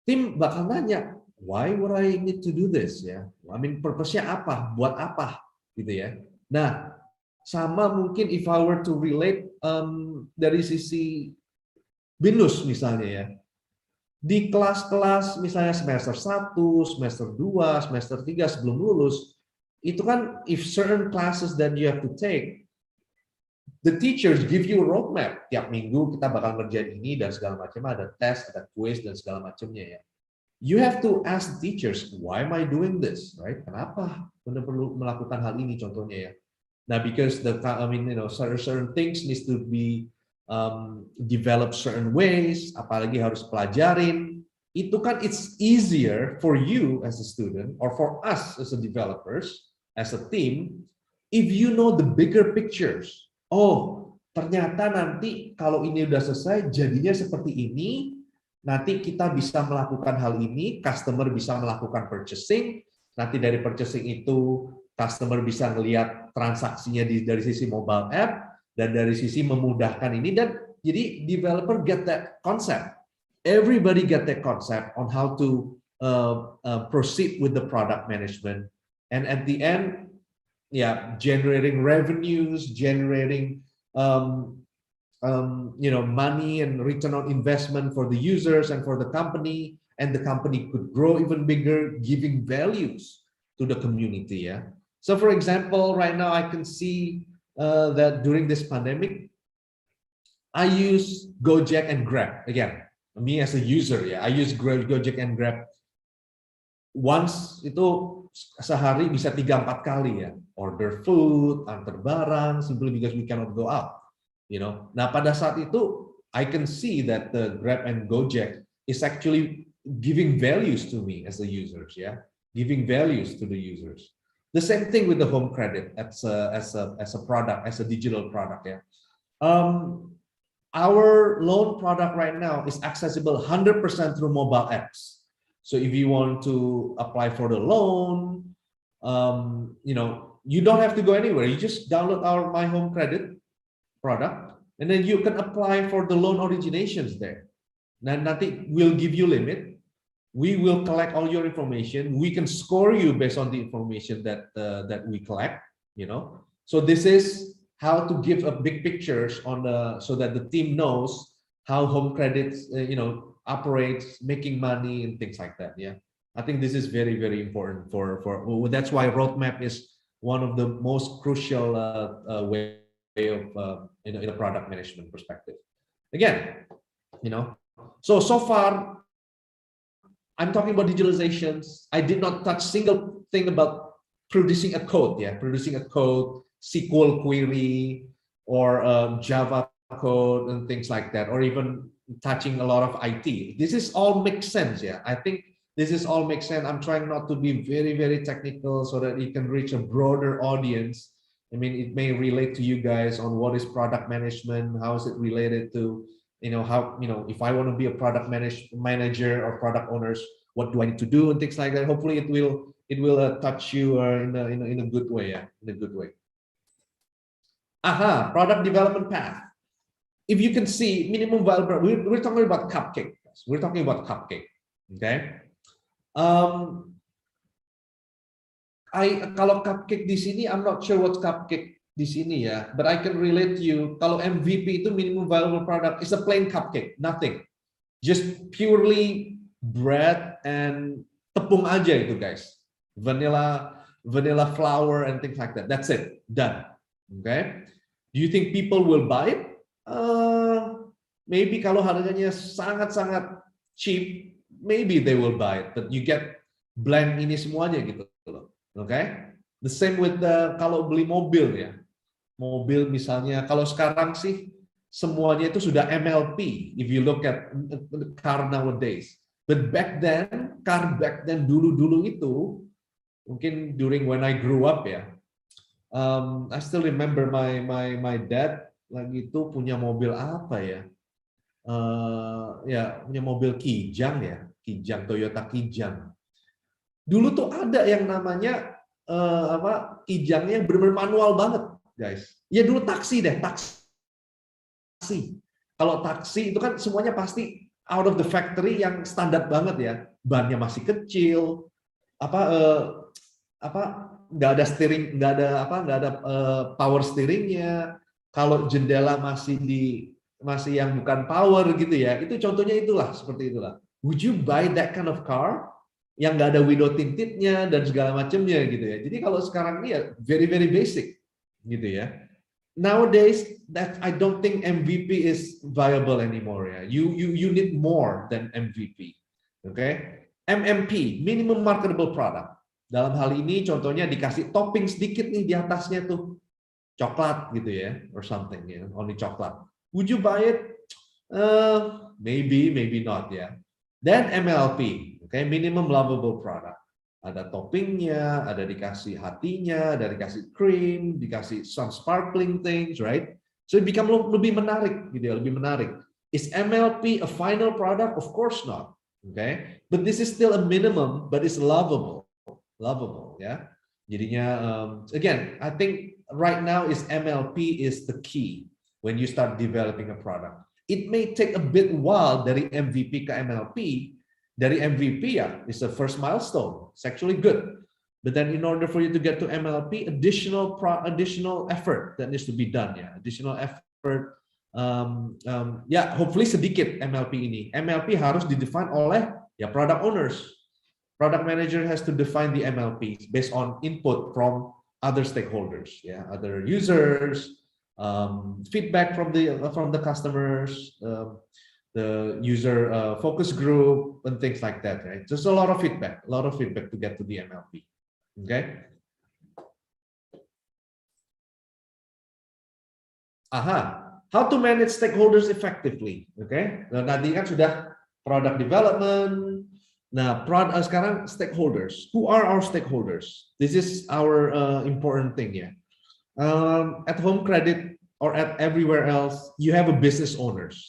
S2: Tim bakal nanya, why would I need to do this ya? I mean purpose-nya apa? Buat apa? Gitu ya. Nah, sama mungkin if I were to relate dari sisi BINUS misalnya ya. Di kelas-kelas misalnya semester 1, semester 2, semester 3 sebelum lulus, itu kan if certain classes that you have to take, the teachers give you a roadmap. Tiap minggu kita bakal ngerjain ini dan segala macam, ada tes, ada quiz dan segala macamnya ya. You have to ask the teachers, why am I doing this, right? Kenapa Anda perlu melakukan hal ini contohnya ya? Nah, because certain things needs to be developed certain ways, apalagi harus pelajarin. Itu kan it's easier for you as a student or for us as a developers, as a team, if you know the bigger pictures. Oh, ternyata nanti kalau ini udah selesai, jadinya seperti ini. Nanti kita bisa melakukan hal ini, customer bisa melakukan purchasing, nanti dari purchasing itu customer bisa melihat transaksinya dari sisi mobile app, dan dari sisi memudahkan ini, dan jadi developer get that concept. Everybody get that concept on how to proceed with the product management. And at the end, generating revenues, generating money and return on investment for the users and for the company, and the company could grow even bigger, giving values to the community. Yeah. So, for example, right now I can see that during this pandemic, I use Gojek and Grab again. Me as a user, I use Gojek and Grab. Once itu sehari bisa 3-4 kali ya, order food, antar barang, simply because we cannot go out. Nah pada saat itu I can see that the Grab and Gojek is actually giving values to me as a users, giving values to the users. The same thing with the Homecredit as a product, as a digital product, Our loan product right now is accessible 100% through mobile apps. So if you want to apply for the loan, you don't have to go anywhere. You just download our My Homecredit product, and then you can apply for the loan originations there. Then nanti we'll give you limit. We will collect all your information. We can score you based on the information that we collect. So this is how to give a big pictures so that the team knows how Homecredit operates, making money and things like that. Yeah, I think this is very, very important for that's why roadmap is one of the most crucial way of in a product management perspective. Again, so far I'm talking about digitalizations. I did not touch single thing about producing a code, producing a code, SQL query, or Java code and things like that, or even touching a lot of IT. This is all makes sense. I think this is all makes sense. I'm trying not to be very, very technical so that it can reach a broader audience. I mean, it may relate to you guys on what is product management, how is it related to, how, if I want to be a product manager or product owners, what do I need to do and things like that. Hopefully it will touch you in a good way, in a good way. Product development path. If you can see minimum viable, we're talking about cupcake. We're talking about cupcake. Okay. Kalau cupcake di sini, I'm not sure what cupcake di sini but I can relate to you. Kalau MVP itu minimum viable product is a plain cupcake, nothing, just purely bread and tepung aja itu guys, vanilla flour and things like that. That's it, done. Okay. Do you think people will buy it? Maybe kalau harganya sangat-sangat cheap, maybe they will buy it. But you get blend ini semuanya gitu loh. Okay, the same with kalau beli mobil mobil misalnya, kalau sekarang sih semuanya itu sudah MLP. If you look at car nowadays, but back then dulu itu mungkin during when I grew up I still remember my dad lagi itu punya mobil apa ya punya mobil Kijang ya, Toyota Kijang. Dulu tuh ada yang namanya Kijangnya yang benar-benar manual banget, guys. Ya dulu taksi deh, taksi. Kalau taksi itu kan semuanya pasti out of the factory yang standar banget ya, bannya masih kecil, nggak ada steering, nggak ada power steeringnya. Kalau jendela masih yang bukan power gitu ya, itu contohnya itulah seperti itulah. Would you buy that kind of car yang nggak ada window tintednya dan segala macamnya gitu ya? Jadi kalau sekarang ini ya very very basic gitu ya. Nowadays, that I don't think MVP is viable anymore. Ya, you need more than MVP. Okay, MMP, minimum marketable product. Dalam hal ini, contohnya dikasih topping sedikit nih di atasnya tuh coklat gitu ya, or something ya, only coklat. Would you buy it? Maybe not ya. Then MLP, okay, minimum lovable product. Ada toppingnya, ada dikasih hatinya, ada dikasih cream, dikasih some sparkling things, right? So it become lebih menarik, gitu ya, lebih menarik. Is MLP a final product? Of course not, okay? But this is still a minimum, but it's lovable, ya. Jadinya, again, I think right now is MLP is the key when you start developing a product. It may take a bit while dari MVP ke MLP. Dari MVP ya, it's the first milestone. It's actually good. But then in order for you to get to MLP, additional effort that needs to be done ya. Additional effort. Ya, hopefully sedikit MLP ini. MLP harus didefine oleh ya product owners. Product manager has to define the MLP based on input from other stakeholders, ya, other users, feedback from the customers. The user focus group and things like that, right? Just a lot of feedback to get to the MLP. Okay. How to manage stakeholders effectively? Okay. Nah, tadi kan sudah product development. Nah, sekarang stakeholders. Who are our stakeholders? This is our important thing ya. At Homecredit or at everywhere else, you have a business owners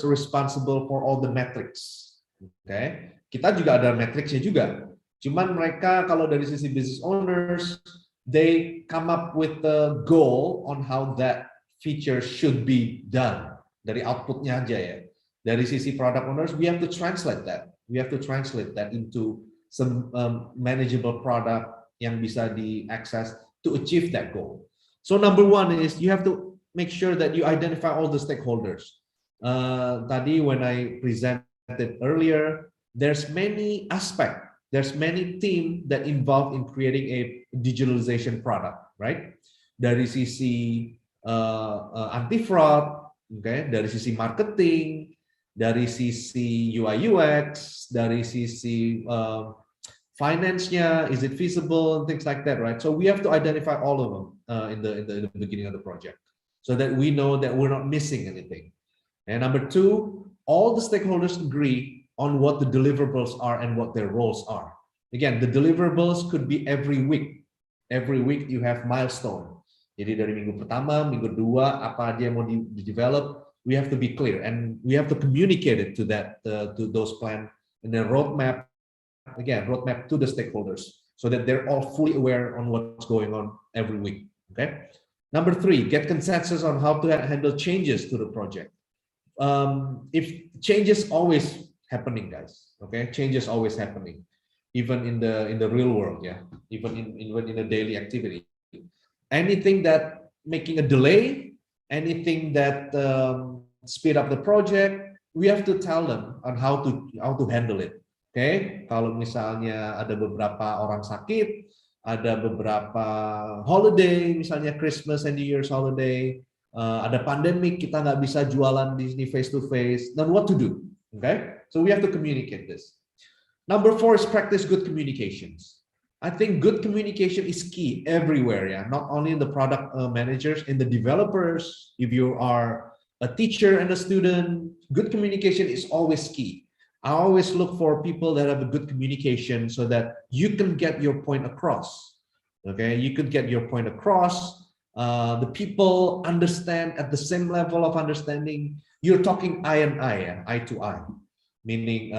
S2: responsible for all the metrics. Okay, kita juga ada metricsnya juga. Cuman mereka kalau dari sisi business owners, they come up with the goal on how that feature should be done. Dari outputnya aja ya. Dari sisi product owners, we have to translate that. We have to translate that into some manageable product yang bisa diakses to achieve that goal. So number one is you have to make sure that you identify all the stakeholders. Tadi when I presented earlier, there's many team that involved in creating a digitalization product, right? Dari sisi anti-fraud, okay? Dari sisi marketing, dari sisi UI UX, dari sisi finance-nya, is it feasible and things like that, right? So we have to identify all of them in the beginning of the project, so that we know that we're not missing anything. And number two, all the stakeholders agree on what the deliverables are and what their roles are. Again, the deliverables could be every week. Every week you have milestone. Jadi dari minggu pertama, minggu kedua, apa aja yang mau di-develop, we have to be clear and we have to communicate it to those plans and then roadmap. Again, roadmap to the stakeholders so that they're all fully aware on what's going on every week. Okay. Number three, get consensus on how to handle changes to the project. If changes always happening, guys. Okay, changes always happening, even in the real world. Yeah, even in a daily activity. Anything that making a delay, anything that speed up the project, we have to tell them on how to handle it. Okay, kalau misalnya ada beberapa orang sakit, ada beberapa holiday, misalnya Christmas and New Year's holiday, ada pandemic, kita nggak bisa jualan di sini face to face, then what to do? Okay, so we have to communicate this. Number four is practice good communications. I think good communication is key everywhere, yeah, not only in the product managers, in the developers. If you are a teacher and a student, good communication is always key. I always look for people that have a good communication so that you can get your point across. Okay, you could get your point across. The people understand at the same level of understanding. You're talking eye and eye, eye to eye, meaning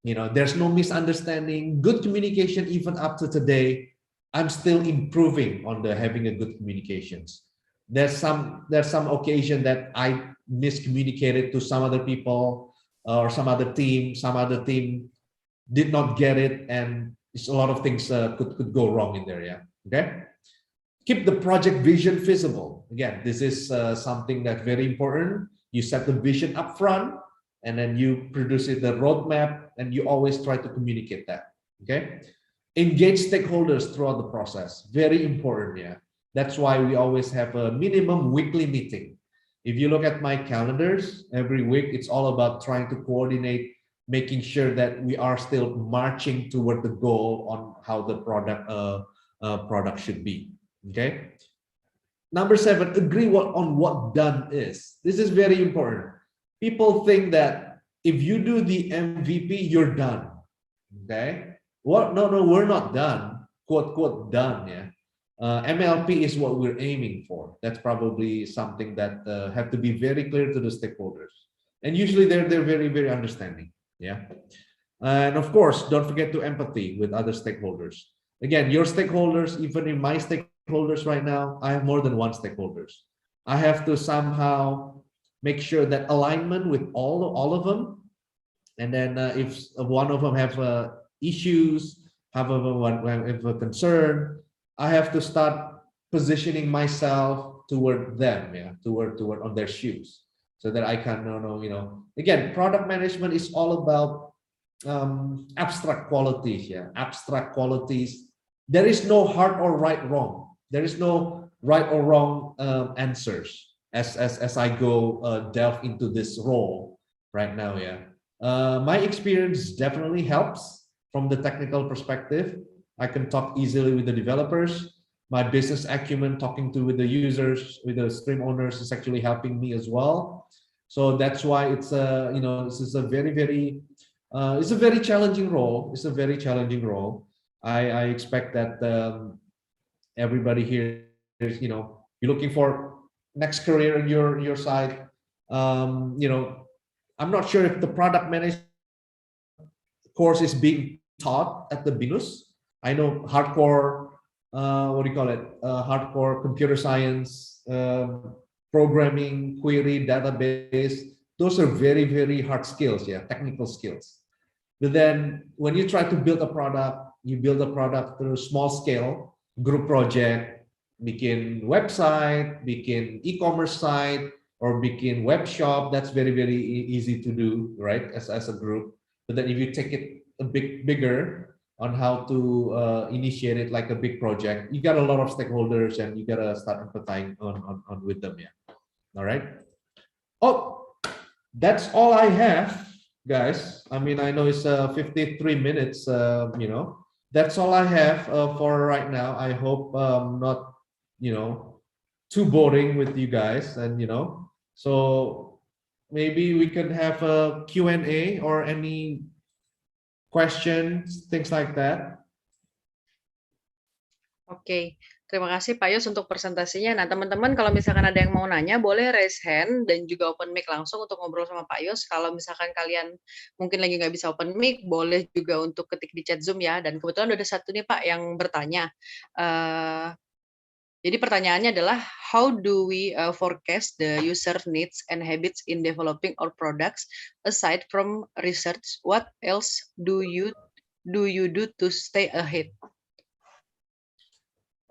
S2: there's no misunderstanding. Good communication, even up to today, I'm still improving on the having a good communications. There's some occasion that I miscommunicated to some other people or some other team did not get it, and it's a lot of things could go wrong in there. Yeah. Okay. Keep the project vision visible. Again, this is something that's very important. You set the vision up front, and then you produce it the roadmap, and you always try to communicate that. Okay. Engage stakeholders throughout the process. Very important. Yeah. That's why we always have a minimum weekly meeting. If you look at my calendars, every week it's all about trying to coordinate, making sure that we are still marching toward the goal on how the product should be. Okay. Number 7, agree on what done is. This is very important. People think that if you do the MVP, you're done. Okay. What? No, we're not done. Quote, quote, done. Yeah. MLP is what we're aiming for. That's probably something that have to be very clear to the stakeholders. And usually they're very, very understanding. Yeah. And of course, don't forget to empathy with other stakeholders. Again, your stakeholders, even in my stakeholders right now, I have more than one stakeholders. I have to somehow make sure that alignment with all of them. And then if one of them have issues, have a concern, I have to start positioning myself toward them, yeah, toward on their shoes, so that I can again, product management is all about abstract qualities, yeah, abstract qualities. There is no hard or wrong. There is no right or wrong answers as I go delve into this role right now, yeah. My experience definitely helps from the technical perspective. I can talk easily with the developers. My business acumen, talking with the users, with the stream owners, is actually helping me as well. So that's why it's this is a very it's a very challenging role. It's a very challenging role. I expect that everybody here is you're looking for next career in your side. I'm not sure if the product management course is being taught at the BINUS. I know hardcore, hardcore computer science, programming, query, database. Those are very, very hard skills, yeah, technical skills. But then when you try to build a product, you build a product through small scale, group project, bikin website, bikin e-commerce site, or bikin web shop. That's very, very easy to do, right, as a group. But then if you take it a bit bigger on how to initiate it like a big project, you got a lot of stakeholders and you gotta start empathizing on with them. Yeah. All right. Oh, that's all I have, guys. I mean, I know it's 53 minutes. That's all I have for right now. I hope not too boring with you guys, and so maybe we can have a Q&A or any questions, things like that.
S1: Oke, terima kasih Pak Yos untuk presentasinya. Nah, teman-teman kalau misalkan ada yang mau nanya, boleh raise hand dan juga open mic langsung untuk ngobrol sama Pak Yos. Kalau misalkan kalian mungkin lagi nggak bisa open mic, boleh juga untuk ketik di chat Zoom ya. Dan kebetulan ada satu nih Pak yang bertanya. Jadi pertanyaannya adalah, how do we forecast the user needs and habits in developing our products? Aside from research, what else do you do to stay ahead?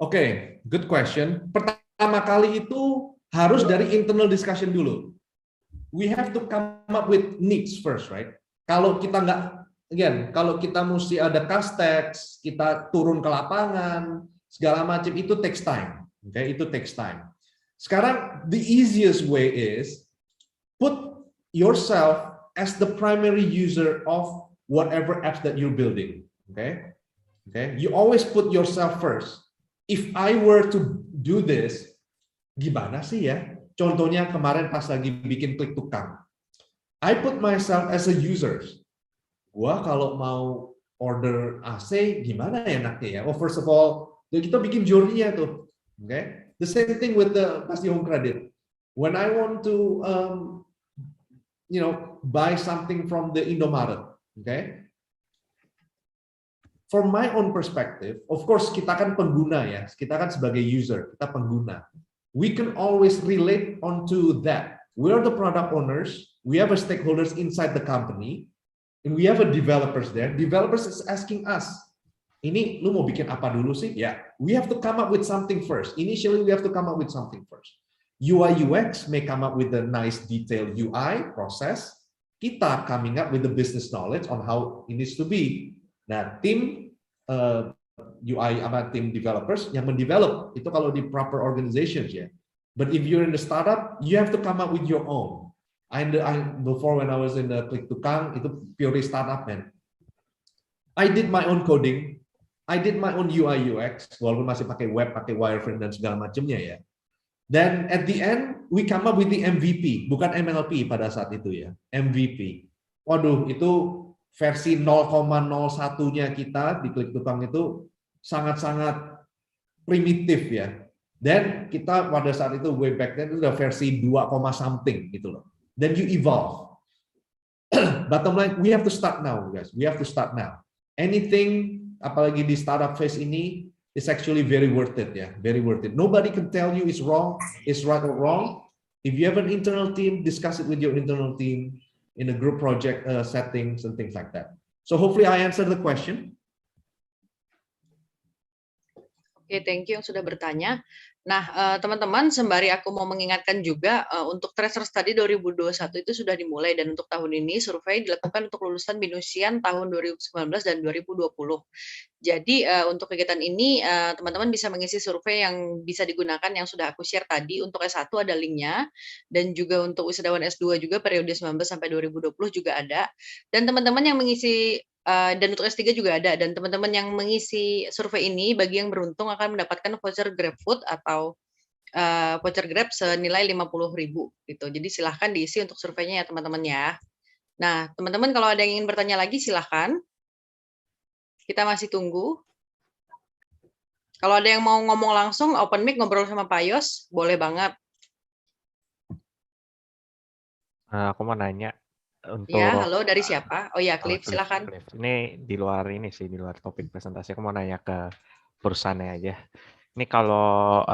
S2: Oke, good question. Pertama kali itu harus dari internal discussion dulu. We have to come up with needs first, right? Kalau kita kalau kita mesti ada castex, kita turun ke lapangan, segala macam, itu takes time. Oke, itu takes time. Sekarang the easiest way is put yourself as the primary user of whatever apps that you're building. Okay, you always put yourself first. If I were to do this, gimana sih ya? Contohnya kemarin pas lagi bikin klik tukang, I put myself as a user. Gua kalau mau order AC gimana ya enaknya ya? Oh, first of all, kita bikin journey-nya tuh. Okay? The same thing with the Homecredit. When I want to buy something from the Indomaret, okay? From my own perspective, of course kita kan pengguna ya, kita kan sebagai user, kita pengguna. We can always relate onto that. We are the product owners, we have a stakeholders inside the company, and we have a developers there. Developers is asking us, ini lu mau bikin apa dulu sih? Ya, we have to come up with something first. Initially we have to come up with something first. UI UX may come up with a nice detailed UI process. Kita coming up with the business knowledge on how it needs to be. Nah, tim UI sama tim developers yang mendevelop itu kalau di proper organizations ya. But if you're in the startup, you have to come up with your own. Before when I was in the Klik Tukang itu purely startup man. I did my own coding, I did my own UI UX walaupun masih pakai web, pakai wireframe dan segala macamnya ya. Then at the end we come up with the MVP, bukan MLP pada saat itu ya, MVP. Waduh, itu versi 0,01-nya kita di Klik Tukang itu sangat-sangat primitif ya. Dan kita pada saat itu way back then itu udah versi 2, something gitu loh. Then you evolve. Bottom line, we have to start now guys. We have to start now. Anything apalagi di startup phase ini is actually very worth it ya, very worth it. Nobody can tell you it's wrong, it's right or wrong. If you have an internal team, discuss it with your internal team in a group project settings and things like that. So hopefully I answered the question.
S1: Oke, thank you yang sudah bertanya. Nah, teman-teman, sembari aku mau mengingatkan juga untuk Tracer Study 2021 itu sudah dimulai dan untuk tahun ini survei dilakukan untuk lulusan BINUSIAN tahun 2019 dan 2020. Jadi untuk kegiatan ini teman-teman bisa mengisi survei yang bisa digunakan yang sudah aku share tadi. Untuk S1 ada linknya dan juga untuk wisudawan S2 juga periode 19 sampai 2020 juga ada. Dan teman-teman yang mengisi dan untuk S3 juga ada, dan teman-teman yang mengisi survei ini bagi yang beruntung akan mendapatkan voucher GrabFood atau voucher Grab senilai 50.000 gitu. Jadi silahkan diisi untuk surveinya ya teman-teman ya. Nah, teman-teman kalau ada yang ingin bertanya lagi silahkan. Kita masih tunggu. Kalau ada yang mau ngomong langsung, open mic ngobrol sama Pak Yos, boleh banget.
S6: Aku mau nanya untuk
S1: Ya, halo, dari siapa? Oh ya, Cliff, silakan.
S6: Cliff. Ini di luar topik presentasi. Aku mau nanya ke perusahaannya aja. Ini kalau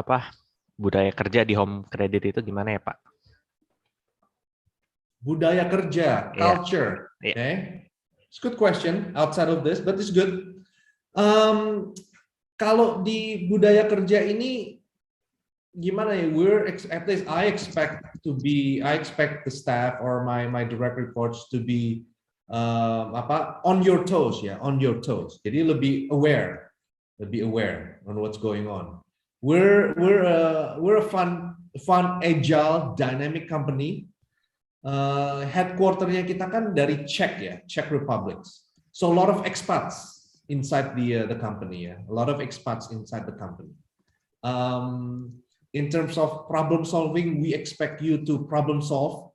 S6: budaya kerja di Homecredit itu gimana ya, Pak?
S2: Budaya kerja, culture.
S6: Yeah.
S2: Okay. It's a good question outside of this, but it's good. Kalau di budaya kerja ini gimana ya? At least I expect the staff or my direct reports to be on your toes ya, on your toes. Jadi lebih aware on what's going on. We're a fun, agile, dynamic company. Headquarternya kita kan dari Czech Republic. So a lot of expats inside the company ya, a lot of expats inside the company. In terms of problem solving, we expect you to problem solve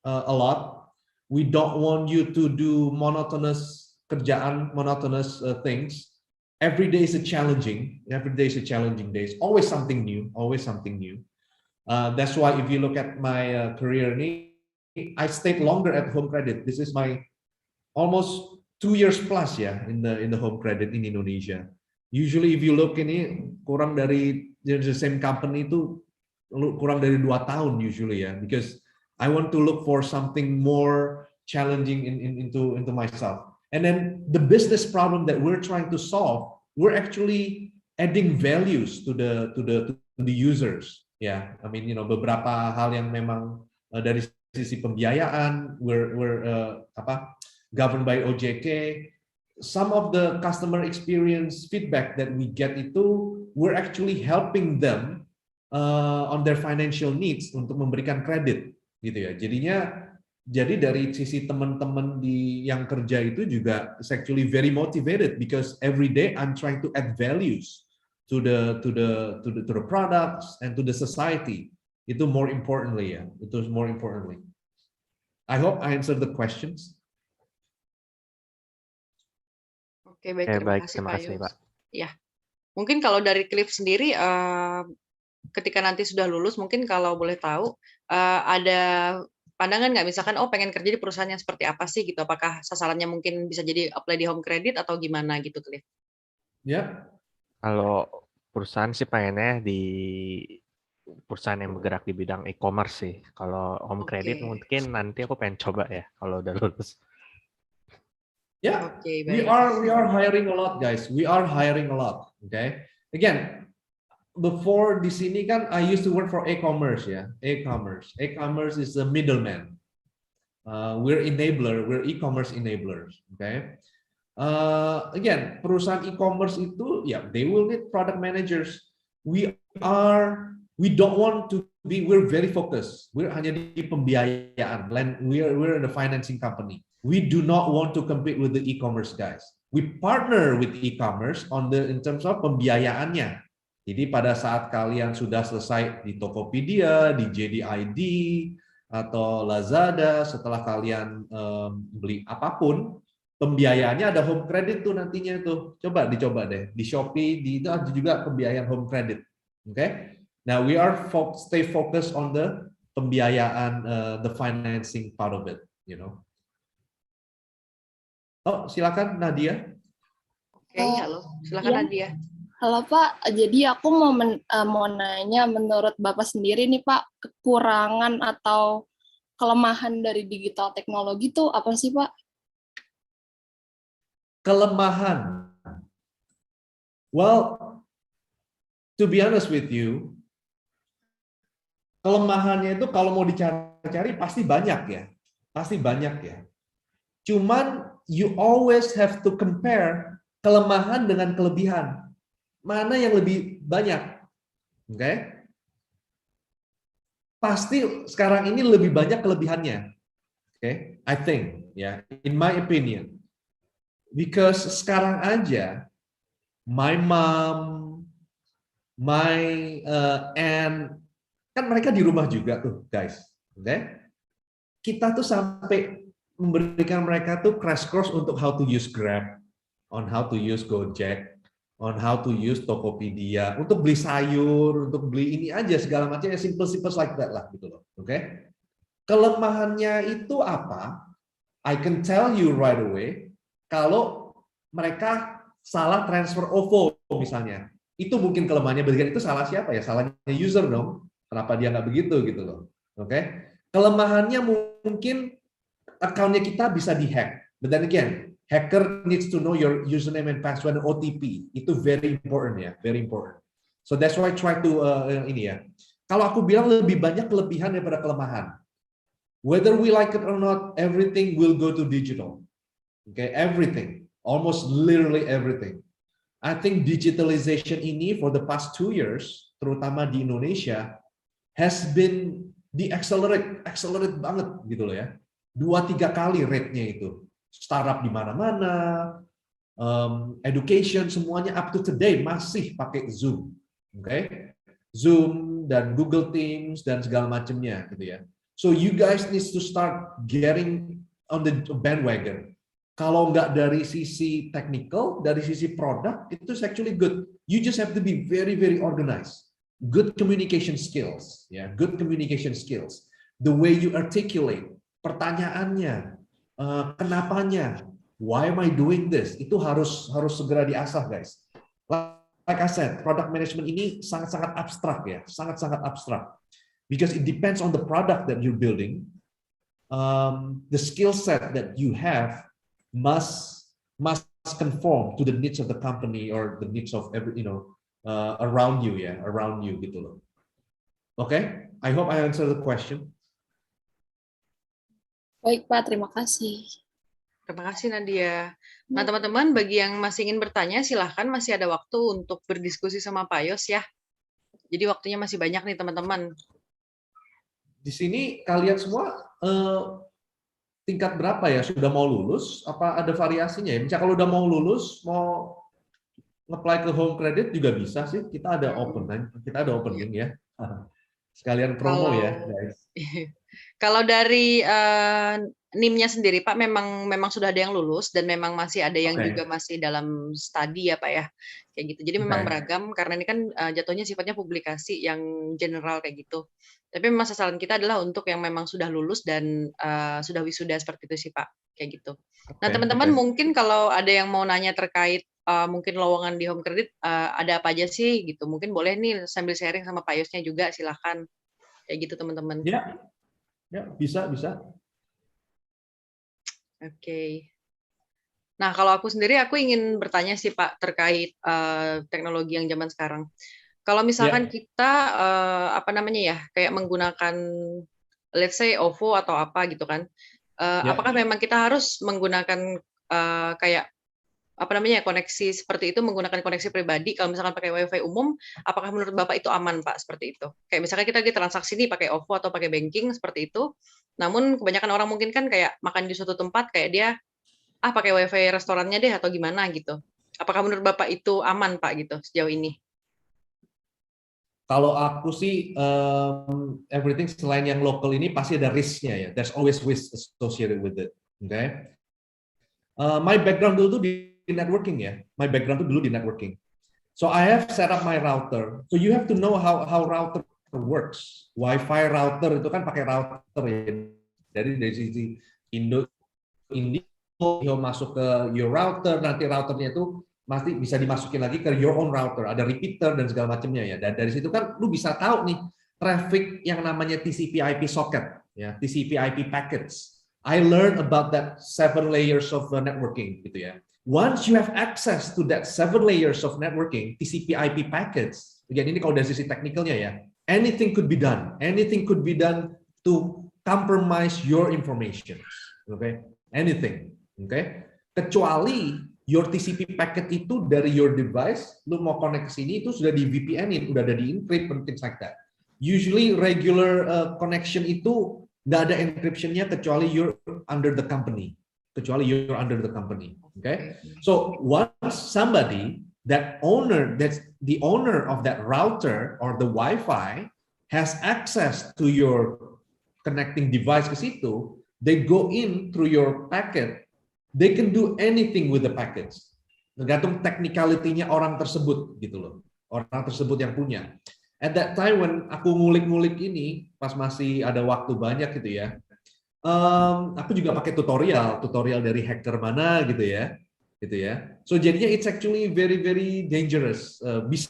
S2: a lot. We don't want you to do monotonous things. Every day is a challenging day. Always something new. That's why if you look at my career, I stayed longer at Homecredit. This is my almost 2 years plus ya in the Homecredit in Indonesia. Usually if you look ini kurang dari the same company itu kurang dari 2 tahun usually ya, because I want to look for something more challenging into myself. And then the business problem that we're trying to solve, we're actually adding values to the users. Yeah, I mean beberapa hal yang memang dari sisi pembiayaan, we're governed by OJK. Some of the customer experience feedback that we get itu, we're actually helping them on their financial needs untuk memberikan kredit, gitu ya. Jadi dari sisi teman-teman yang kerja itu juga is actually very motivated because every day I'm trying to add values to the products and to the society. Itu more importantly ya. I hope I answered the questions.
S1: Oke, baik, terima kasih Pak. Ya, mungkin kalau dari Cliff sendiri ketika nanti sudah lulus, mungkin kalau boleh tahu, ada pandangan nggak misalkan, oh pengen kerja di perusahaan yang seperti apa sih gitu? Apakah sasarannya mungkin bisa jadi apply di Homecredit atau gimana gitu, Cliff?
S2: Ya,
S6: Kalau perusahaan sih pengennya di perusahaan yang bergerak di bidang e-commerce sih. Kalau Homecredit
S1: Oke.
S6: mungkin nanti aku pengen coba ya kalau udah lulus.
S2: yeah,
S1: Oke,
S2: we
S1: baik.
S2: are hiring a lot, guys. We are hiring a lot. Okay. Again, before di sini kan I used to work for e-commerce ya. E-commerce is the middleman. We're enabler, we're e-commerce enablers. Okay. Again, perusahaan e-commerce itu ya they will need product managers. We don't want to be, we're very focused. We're hanya di pembiayaan. We're in the financing company. We do not want to compete with the e-commerce guys. We partner with e-commerce in terms of pembiayaannya. Jadi pada saat kalian sudah selesai di Tokopedia, di JDID, atau Lazada, setelah kalian beli apapun, pembiayaannya ada Homecredit tuh nantinya tuh. Dicoba deh. Di Shopee, itu ada juga pembiayaan Homecredit. Oke. Okay? Now we are stay focused on the pembiayaan, the financing part of it, you know. Oh, silakan Nadia.
S1: Oke, halo. Silakan
S7: Iya.
S1: Nadia.
S7: Halo Pak, jadi aku mau nanya, menurut Bapak sendiri nih Pak, kekurangan atau kelemahan dari digital teknologi itu apa sih Pak?
S2: Kelemahan. Well, to be honest with you, kelemahannya itu kalau mau dicari-cari pasti banyak ya. Pasti banyak ya. Cuman you always have to compare kelemahan dengan kelebihan. Mana yang lebih banyak? Oke? Okay? Pasti sekarang ini lebih banyak kelebihannya. Oke? Okay? I think ya, in my opinion. Because sekarang aja my mom, my aunt, kan mereka di rumah juga tuh, guys. Oke? Okay? Kita tuh sampai memberikan mereka tuh crash course untuk how to use Grab, on how to use Gojek, on how to use Tokopedia, untuk beli sayur, untuk beli ini aja segala macam ya, simple like that lah gitu loh. Oke? Okay? Kelemahannya itu apa? I can tell you right away, kalau mereka salah transfer OVO misalnya, itu mungkin kelemahannya. Berarti itu salah siapa ya? Salahnya user dong. Kenapa dia nggak begitu gitu loh? Oke? Okay? Kelemahannya mungkin account-nya kita bisa dihack. But then again, hacker needs to know your username and password and OTP. Itu very important ya, very important. So that's why I try to ini ya. Kalau aku bilang lebih banyak kelebihan daripada kelemahan. Whether we like it or not, everything will go to digital. Okay, everything, almost literally everything. I think digitalization ini for the past 2 years, terutama di Indonesia, has been accelerate banget gitu loh ya. 2-3 kali rate-nya itu. Startup di mana-mana, education semuanya up to today masih pakai Zoom. Oke? Okay? Zoom dan Google Teams dan segala macamnya gitu ya. So you guys need to start getting on the bandwagon. Kalau nggak dari sisi technical, dari sisi produk, itu actually good. You just have to be very, very organized. Good communication skills, ya, good communication skills. The way you articulate, pertanyaannya, kenapanya, why am I doing this? Itu harus segera diasah, guys. Like I said, product management ini sangat-sangat abstrak ya, sangat-sangat abstrak. Because it depends on the product that you're building. The skill set that you have must conform to the needs of the company or the needs of every, around you ya, around you gitu loh. Okay, I hope I answer the question.
S7: Baik Pak, terima kasih.
S1: Terima kasih Nadia. Nah teman-teman, bagi yang masih ingin bertanya, silahkan masih ada waktu untuk berdiskusi sama Pak Yos ya. Jadi waktunya masih banyak nih teman-teman.
S2: Di sini kalian semua tingkat berapa ya? Sudah mau lulus? Apa ada variasinya ya? Misalnya kalau udah mau lulus, mau nge-apply ke Homecredit juga bisa sih. Kita ada opening ya. Sekalian promo ya, guys.
S1: Kalau dari NIM-nya sendiri Pak, memang sudah ada yang lulus dan memang masih ada yang juga masih dalam studi ya Pak ya. kayak gitu. Jadi memang beragam karena ini kan jatuhnya sifatnya publikasi yang general kayak gitu. Tapi memang sasaran kita adalah untuk yang memang sudah lulus dan sudah wisuda seperti itu sih Pak, kayak gitu. Nah teman-teman mungkin kalau ada yang mau nanya terkait mungkin lowongan di Homecredit ada apa aja sih gitu. Mungkin boleh nih sambil sharing sama Pak Yosnya juga, silahkan kayak gitu teman-teman.
S2: Ya, bisa.
S1: Oke. Nah, kalau aku sendiri, aku ingin bertanya sih Pak terkait teknologi yang zaman sekarang. Kalau misalkan kita apa namanya ya, kayak menggunakan let's say OVO atau apa gitu kan, apakah memang kita harus menggunakan kayak apa namanya ya, koneksi seperti itu, menggunakan koneksi pribadi? Kalau misalkan pakai WiFi umum, apakah menurut Bapak itu aman Pak seperti itu? Kayak misalkan kita di transaksi nih pakai OVO atau pakai banking seperti itu, namun kebanyakan orang mungkin kan kayak makan di suatu tempat kayak dia pakai WiFi restorannya deh atau gimana gitu. Apakah menurut Bapak itu aman Pak gitu sejauh ini?
S2: Kalau aku sih everything selain yang lokal ini pasti ada risk-nya ya. There's always risk associated with it. Okay? My background dulu tuh di networking ya. My background tuh dulu di networking. So I have set up my router. So you have to know how router works. Wi-Fi router itu kan pakai router ya. Jadi dari sisi Indo masuk ke your router, nanti routernya itu masih bisa dimasukin lagi ke your own router, ada repeater dan segala macamnya ya. Dan dari situ kan lu bisa tahu nih traffic yang namanya TCP/IP socket, ya TCP/IP packets. I learned about that 7 layers of networking gitu ya. Once you have access to that 7 layers of networking, TCP/IP packets, again ini kalau dari sisi teknikalnya ya, anything could be done. Anything could be done to compromise your information. Okay? Anything. Okay? Kecuali your TCP packet itu dari your device, lu mau connect ke sini itu sudah di VPN-in, udah ada di encrypt and things like that. Usually regular connection itu nggak ada encryption-nya kecuali you're under the company. Kecuali you're under the company. Okay? So once somebody that's the owner of that router or the Wi-Fi has access to your connecting device ke situ, they go in through your packet. They can do anything with the packets. Tergantung technicality-nya orang tersebut gitu loh. Orang tersebut yang punya. At that time when aku ngulik-ngulik ini, pas masih ada waktu banyak gitu ya, aku juga pakai tutorial dari hacker mana gitu ya. So jadinya it's actually very very dangerous. Bisa,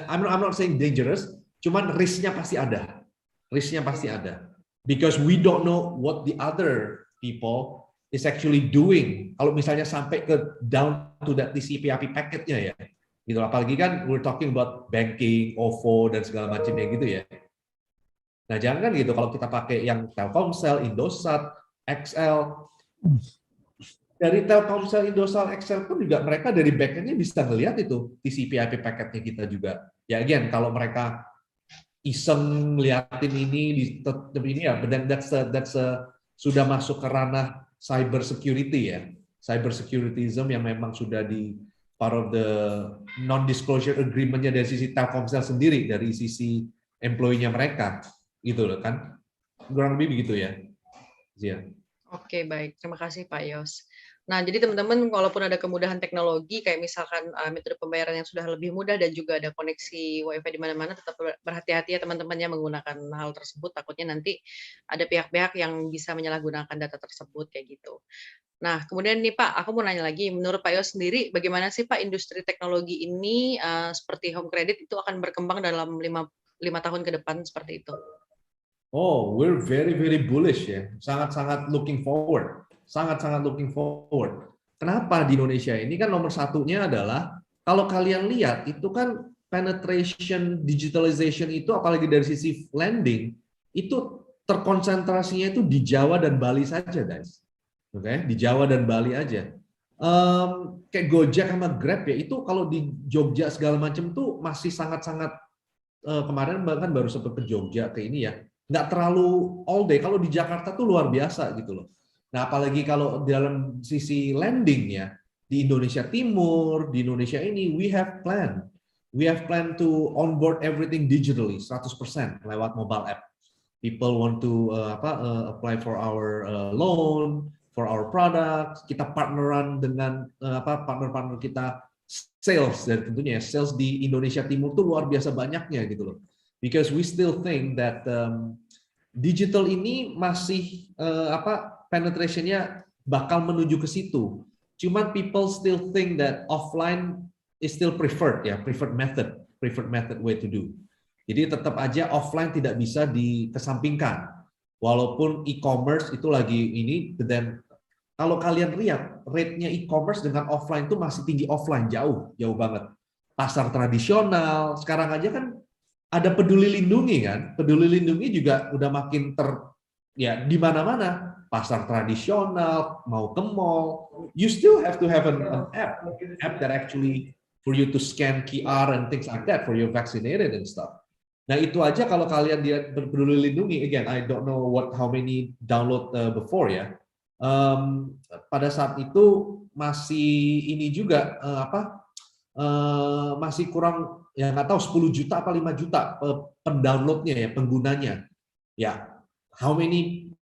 S2: I'm not saying dangerous, cuman risk-nya pasti ada. Risk-nya pasti ada. Because we don't know what the other people is actually doing. Kalau misalnya sampai ke down to that TCP/IP packetnya ya, gitu. Apalagi kan we're talking about banking, OVO dan segala macamnya gitu ya. Nah jangan gitu kalau kita pakai yang Telkomsel, Indosat, XL. Dari Telkomsel, Indosat, XL pun juga mereka dari backendnya bisa ngelihat itu TCP/IP packetnya kita juga. Ya again kalau mereka iseng ngeliatin ini ya, dan that's sudah masuk ke ranah cyber security ya, cyber securityism yang memang sudah di part of the non-disclosure agreement-nya dari sisi Telkomsel sendiri, dari sisi employee-nya mereka, gitu loh kan, kurang lebih begitu ya.
S1: Oke, baik. Terima kasih Pak Yos. Nah, jadi teman-teman, walaupun ada kemudahan teknologi, kayak misalkan metode pembayaran yang sudah lebih mudah dan juga ada koneksi WiFi di mana-mana, tetap berhati-hati ya teman-teman ya menggunakan hal tersebut. Takutnya nanti ada pihak-pihak yang bisa menyalahgunakan data tersebut kayak gitu. Nah, kemudian nih Pak, aku mau nanya lagi, menurut Pak Yos sendiri, bagaimana sih Pak industri teknologi ini seperti Homecredit itu akan berkembang dalam 5 tahun ke depan seperti itu?
S2: Oh, we're very very bullish ya, sangat-sangat looking forward. Sangat-sangat looking forward. Kenapa di Indonesia ini kan nomor satunya adalah kalau kalian lihat itu kan penetration digitalization itu apalagi dari sisi lending itu terkonsentrasinya itu di Jawa dan Bali saja guys. Oke, di Jawa dan Bali aja. Kayak Gojek sama Grab ya itu kalau di Jogja segala macam tuh masih sangat-sangat kemarin bahkan baru sempat ke Jogja ke ini ya nggak terlalu all day. Kalau di Jakarta tuh luar biasa gitu loh. Nah, apalagi kalau dalam sisi lending ya, di Indonesia Timur, di Indonesia ini, we have plan to onboard everything digitally, 100% lewat mobile app. People want to apply for our loan, for our products. Kita partneran dengan partner-partner kita sales, dan tentunya sales di Indonesia Timur tuh luar biasa banyaknya gitu loh. Because we still think that digital ini masih penetration-nya bakal menuju ke situ. Cuman people still think that offline is still preferred ya, preferred method way to do. Jadi tetap aja offline tidak bisa dikesampingkan. Walaupun e-commerce itu lagi ini, dan kalau kalian lihat rate-nya e-commerce dengan offline itu masih tinggi offline, jauh banget. Pasar tradisional sekarang aja kan ada peduli lindungi kan, peduli lindungi juga udah makin di mana-mana. Pasar tradisional, mau ke mall, you still have to have an app that actually for you to scan QR and things like that for you're vaccinated and stuff. Nah itu aja kalau kalian lihat peduli lindungi, again I don't know how many download before ya. Pada saat itu masih ini juga masih kurang ya nggak tahu 10 juta apa 5 juta pendownloadnya ya, penggunanya. Ya, how many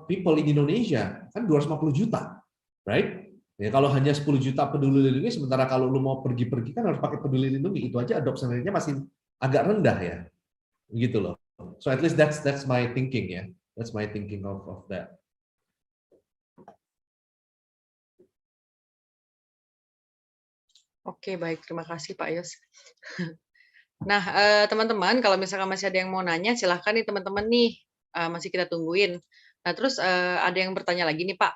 S2: people in Indonesia? Kan 250 juta, right? Ya, kalau hanya 10 juta peduli lindungi, sementara kalau lu mau pergi-pergi kan harus pakai peduli lindungi, itu aja adoption rate-nya masih agak rendah ya, gitu loh. So at least that's my thinking ya, that's my thinking of that.
S1: Oke, baik, terima kasih Pak Yos. Nah, teman-teman, kalau misalkan masih ada yang mau nanya, silahkan nih teman-teman nih, masih kita tungguin. Nah, terus ada yang bertanya lagi nih Pak,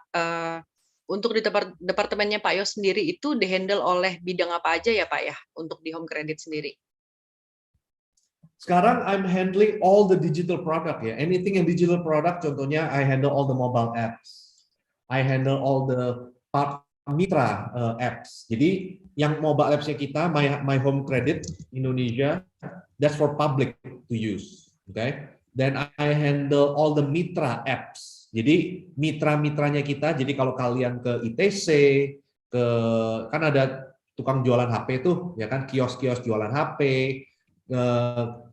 S1: untuk di departemennya Pak Yos sendiri itu di-handle oleh bidang apa aja ya Pak ya, untuk di Homecredit sendiri?
S2: Sekarang I'm handling all the digital product ya. Anything yang digital product, contohnya I handle all the mobile apps. I handle all the mitra apps. Jadi yang mobile apps-nya kita, my Homecredit Indonesia, that's for public to use. Okay? Then I handle all the mitra apps. Jadi mitra-mitranya kita. Jadi kalau kalian ke ITC, kan ada tukang jualan HP tuh, ya kan, kios-kios jualan HP.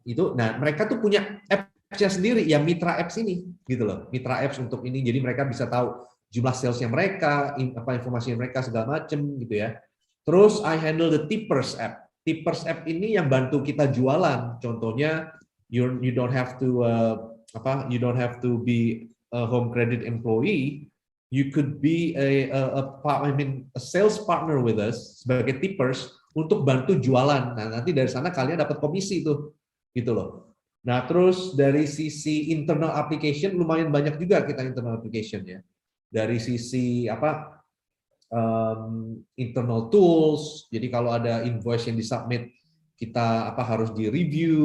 S2: Itu, nah mereka tuh punya apps-nya sendiri ya, mitra apps ini gitu loh, mitra apps untuk ini, jadi mereka bisa tahu jumlah salesnya mereka, apa informasi mereka segala macem gitu ya. Terus I handle the tippers app. Tippers app ini yang bantu kita jualan, contohnya you don't have to you don't have to be a Homecredit employee, you could be a sales partner with us sebagai tippers untuk bantu jualan. Nah, nanti dari sana kalian dapat komisi tuh, gitu loh. Nah, terus dari sisi internal application lumayan banyak juga kita internal application ya. Dari sisi internal tools. Jadi kalau ada invoice yang disubmit kita harus di review.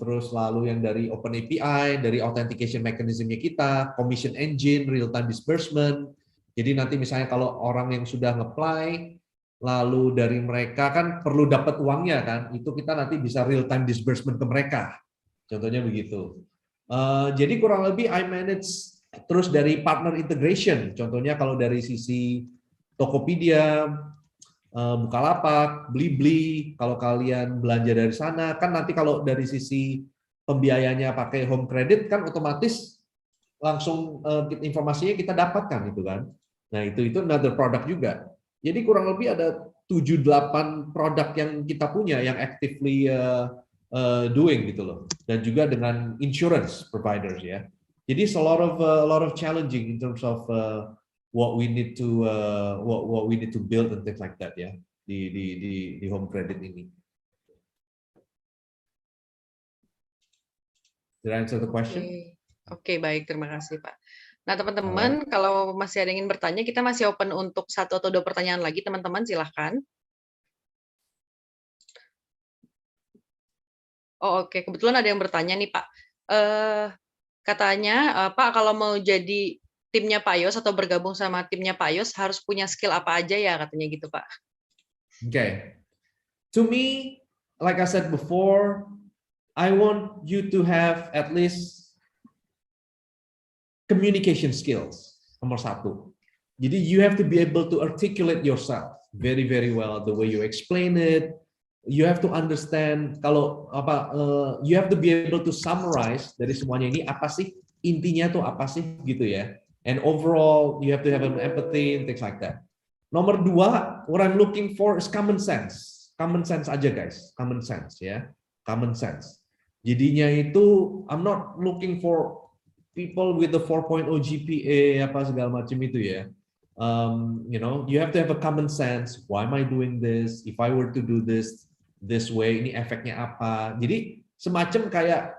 S2: Terus lalu yang dari Open API, dari authentication mechanism-nya kita, commission engine, real time disbursement. Jadi nanti misalnya kalau orang yang sudah nge-apply lalu dari mereka kan perlu dapat uangnya kan, itu kita nanti bisa real time disbursement ke mereka, contohnya begitu. Jadi kurang lebih I manage terus dari partner integration, contohnya kalau dari sisi Tokopedia, Bukalapak, Blibli, kalau kalian belanja dari sana kan nanti kalau dari sisi pembiayanya pakai Homecredit kan otomatis langsung informasinya kita dapatkan itu kan. Nah itu another product juga. Jadi kurang lebih ada 7-8 produk yang kita punya yang actively doing gitu loh. Dan juga dengan insurance providers ya. Jadi a lot of challenging in terms of what we need to build and things like that ya di Homecredit ini. Did I answer the question?
S1: Oke, baik, terima kasih Pak. Nah, teman-teman, kalau masih ada yang ingin bertanya, kita masih open untuk 1 atau 2 pertanyaan lagi, teman-teman, silahkan. Oh, oke, kebetulan ada yang bertanya nih, Pak. Katanya, Pak, kalau mau jadi timnya Pak Yos atau bergabung sama timnya Pak Yos, harus punya skill apa aja ya, katanya gitu, Pak.
S2: Okay. To me, like I said before, I want you to have at least communication skills, nomor 1. Jadi you have to be able to articulate yourself very well, the way you explain it. You have to understand you have to be able to summarize dari semuanya ini apa sih intinya tuh apa sih gitu ya. And overall you have to have an empathy and things like that. Nomor dua, what I'm looking for is common sense. Common sense aja guys, common sense ya, common sense. Jadinya itu I'm not looking for people with the 4.0 GPA apa segala macam itu ya. You have to have a common sense. Why am I doing this? If I were to do this way, ini efeknya apa? Jadi semacam kayak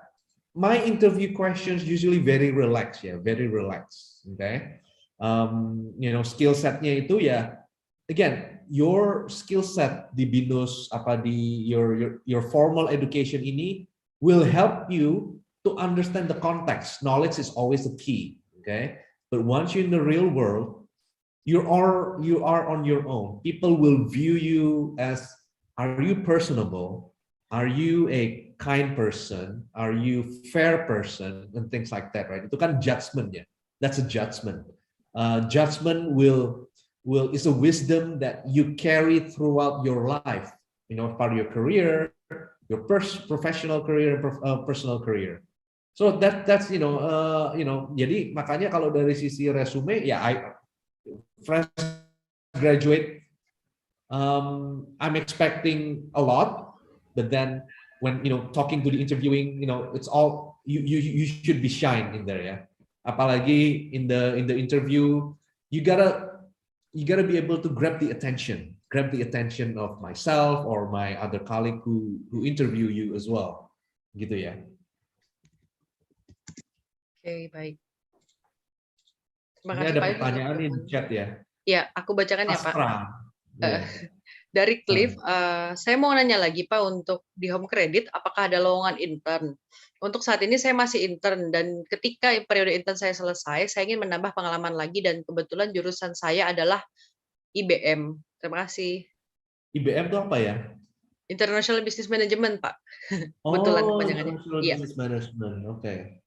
S2: my interview questions usually very relaxed ya, very relaxed. Okay, skill setnya itu ya, again, your skill set di binus apa di your formal education ini will help you to understand the context. Knowledge is always the key. Okay, but once you're in the real world, you are on your own. People will view you as, are you personable? Are you a kind person? Are you fair person? And things like that, right? Itu kan judgment ya. That's a judgment. Judgment is a wisdom that you carry throughout your life. Part of your career, your professional career, personal career. So that's jadi makanya kalau dari sisi resume ya fresh graduate, I'm expecting a lot, but then when talking to the interviewing, it's all you should be shine in there ya. Apalagi in the interview, you gotta be able to grab the attention of myself or my other colleague who interview you as well, gitu ya.
S1: Oke, baik. Terima
S2: Ini
S1: kasih
S2: ada
S1: Pak.
S2: pertanyaan di chat ya.
S1: Ya, aku bacakan ya Pak.
S2: Yeah.
S1: Dari Cliff, saya mau nanya lagi Pak, untuk di Homecredit, apakah ada lowongan intern? Untuk saat ini saya masih intern, dan ketika periode intern saya selesai, saya ingin menambah pengalaman lagi, dan kebetulan jurusan saya adalah IBM. Terima kasih.
S2: IBM itu apa ya?
S1: International Business Management, Pak.
S2: Kebetulan
S1: kepanjangannya. Iya.
S2: Business Management, oke.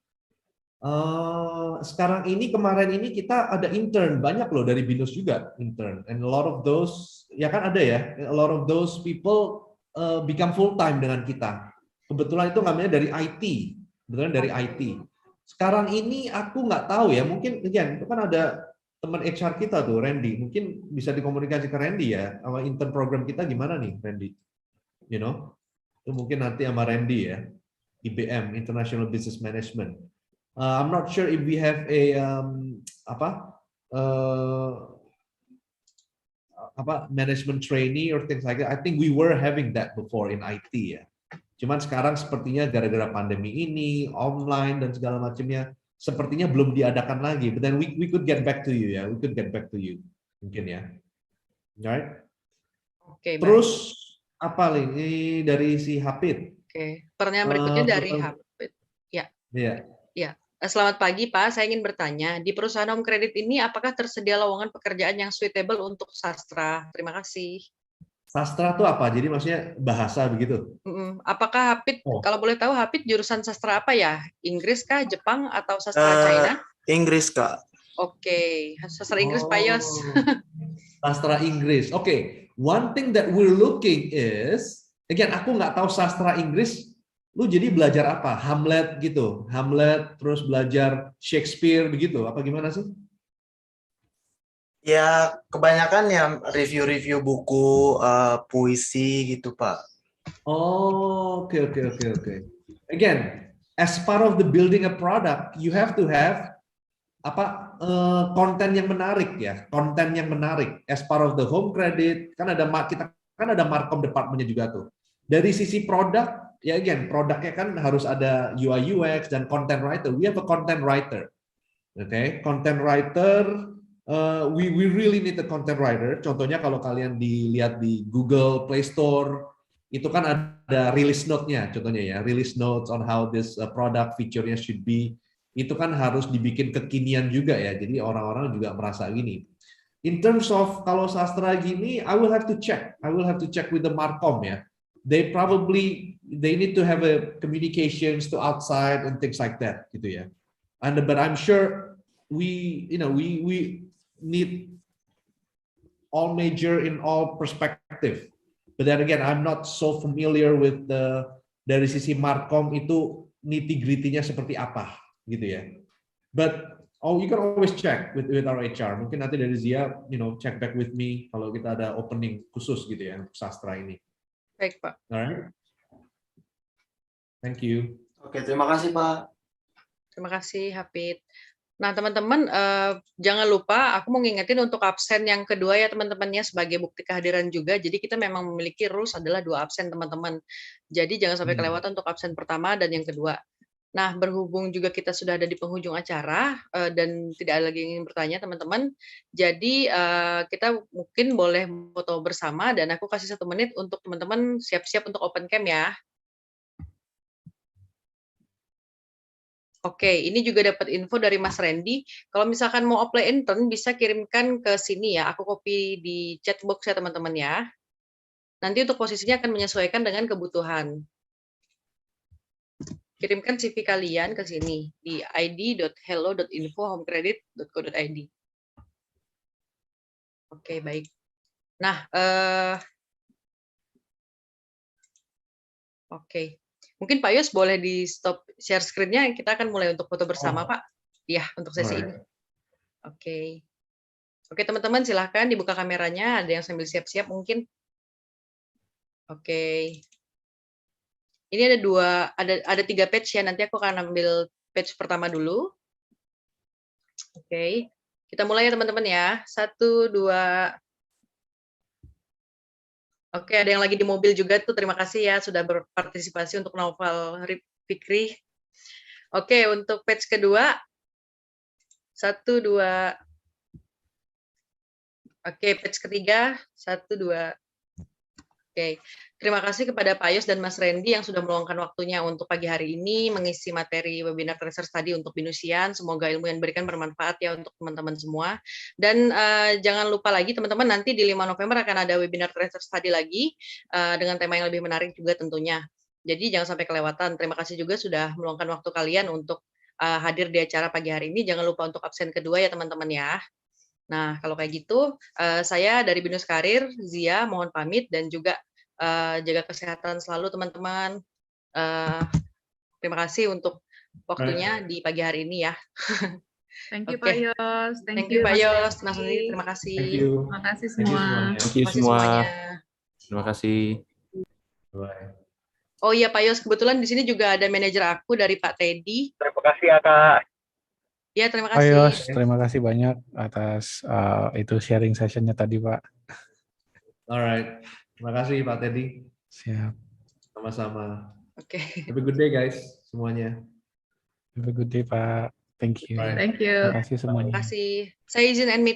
S2: Sekarang ini, kemarin ini kita ada intern, banyak loh dari BINUS juga intern, and a lot of those, ya kan ada ya, a lot of those people become full time dengan kita. Kebetulan itu namanya dari IT, kebetulan dari IT. Sekarang ini aku nggak tahu ya, mungkin again itu kan ada teman HR kita tuh, Randy, mungkin bisa dikomunikasi ke Randy ya, sama intern program kita gimana nih, Randy? Itu mungkin nanti sama Randy ya, IBM International Business Management. I'm not sure if we have a management trainee or things like that. I think we were having that before in IT ya. Cuman sekarang sepertinya gara-gara pandemi ini, online dan segala macamnya, sepertinya belum diadakan lagi. But then we could get back to you ya. We could get back to you mungkin ya. Alright.
S1: Oke.
S2: Terus apa ini dari si Hafid?
S1: Oke. Pertanyaan berikutnya dari Hafid. Ya.
S2: Iya.
S1: Ya. Selamat pagi Pak, saya ingin bertanya, di perusahaan Homecredit ini apakah tersedia lowongan pekerjaan yang suitable untuk sastra? Terima kasih.
S2: Sastra itu apa? Jadi maksudnya bahasa begitu?
S1: Apakah Hafid, kalau boleh tahu Hafid jurusan sastra apa ya? Inggris kah, Jepang, atau sastra China?
S8: Inggris Kak.
S1: Oke, sastra Inggris Pak Yos.
S2: Sastra Inggris. Oke. One thing that we're looking is, again aku nggak tahu sastra Inggris. Lu jadi belajar apa? Hamlet gitu, Hamlet, terus belajar Shakespeare begitu, apa gimana sih?
S8: Ya kebanyakan ya review-review buku, puisi gitu Pak.
S2: Oh, oke. Again, as part of the building a product, you have to have konten yang menarik ya, konten yang menarik. As part of the Homecredit, kan ada kita kan ada markom departmentnya juga tuh. Dari sisi produk, ya again, produknya kan harus ada UI UX dan content writer. We have a content writer. Okay, content writer, we really need a content writer. Contohnya kalau kalian dilihat di Google Play Store, itu kan ada release note-nya, contohnya ya, release notes on how this product feature-nya should be. Itu kan harus dibikin kekinian juga ya. Jadi orang-orang juga merasa gini. In terms of kalau sastra gini, I will have to check. I will have to check with the markom ya. They need to have a communications to outside and things like that gitu ya. But I'm sure we need all major in all perspective. But then again, I'm not so familiar with dari sisi markom itu nitty-gritty-nya seperti apa gitu ya. But you can always check with our HR. Mungkin nanti dari Zia, check back with me kalau kita ada opening khusus gitu ya untuk sastra ini.
S1: Baik, Pak.
S2: Alright. Thank you.
S8: Oke, terima kasih Pak.
S1: Terima kasih, Hafid. Nah, teman-teman, jangan lupa, aku mau ngingetin untuk absen yang kedua ya, teman-temannya, sebagai bukti kehadiran juga. Jadi kita memang memiliki rules adalah 2 absen, teman-teman. Jadi jangan sampai kelewatan untuk absen pertama dan yang kedua. Nah, berhubung juga kita sudah ada di penghujung acara, dan tidak ada lagi yang ingin bertanya, teman-teman. Jadi, kita mungkin boleh foto bersama, dan aku kasih 1 menit untuk teman-teman siap-siap untuk open cam ya. Oke, ini juga dapat info dari Mas Randy. Kalau misalkan mau apply intern, bisa kirimkan ke sini ya. Aku copy di chat box ya, teman-teman ya. Nanti untuk posisinya akan menyesuaikan dengan kebutuhan. Kirimkan CV kalian ke sini di id.hello.info.homecredit.co.id. Oke, baik. Nah, oke. Mungkin Pak Yos boleh di stop share screen-nya, kita akan mulai untuk foto bersama, Pak. Ya, untuk sesi ini. Oke. Oke, teman-teman silahkan dibuka kameranya, ada yang sambil siap-siap mungkin. Oke. Ini ada 3 page ya, nanti aku akan ambil page pertama dulu. Oke. Kita mulai ya, teman-teman ya. 1, 2. Oke, ada yang lagi di mobil juga tuh, terima kasih ya sudah berpartisipasi untuk Naufal Fikri. Oke, untuk page kedua. 1, 2. Oke, page ketiga. 1, 2. Oke, terima kasih kepada Pak Yos dan Mas Randy yang sudah meluangkan waktunya untuk pagi hari ini mengisi materi webinar tracer tadi untuk Binusian. Semoga ilmu yang diberikan bermanfaat ya untuk teman-teman semua. Dan jangan lupa lagi teman-teman, nanti di 5 November akan ada webinar tracer tadi lagi dengan tema yang lebih menarik juga tentunya. Jadi jangan sampai kelewatan. Terima kasih juga sudah meluangkan waktu kalian untuk hadir di acara pagi hari ini. Jangan lupa untuk absen kedua ya teman-teman ya. Nah, kalau kayak gitu, saya dari Binus Karir, Zia, mohon pamit dan juga jaga kesehatan selalu teman-teman. Terima kasih untuk waktunya di pagi hari ini ya.
S9: Thank you
S1: Oke.
S9: Pak Yos.
S1: Thank you Pak
S9: Mas
S1: Yos,
S9: Randy.
S1: Mas Randy, terima kasih.
S2: Thank you.
S9: Terima kasih
S2: Thank you
S9: semua.
S2: semuanya.
S3: Thank you
S1: Terima kasih
S3: semua.
S1: semuanya.
S3: Terima kasih.
S2: Bye.
S1: Oh iya Pak Yos, kebetulan di sini juga ada manajer aku dari Pak Teddy.
S10: Terima kasih ya Kak.
S1: Ya, terima
S11: Pak
S1: kasih.
S11: Yos, terima kasih banyak atas itu sharing sessionnya tadi, Pak.
S2: Alright. Terima kasih Pak Teddy.
S11: Siap.
S2: Sama-sama.
S1: Oke.
S2: Have a good day guys semuanya.
S11: Have a good day, Pak. Thank you.
S2: Bye.
S9: Thank you.
S11: Terima kasih semuanya.
S1: Terima kasih. Saya izin end meeting.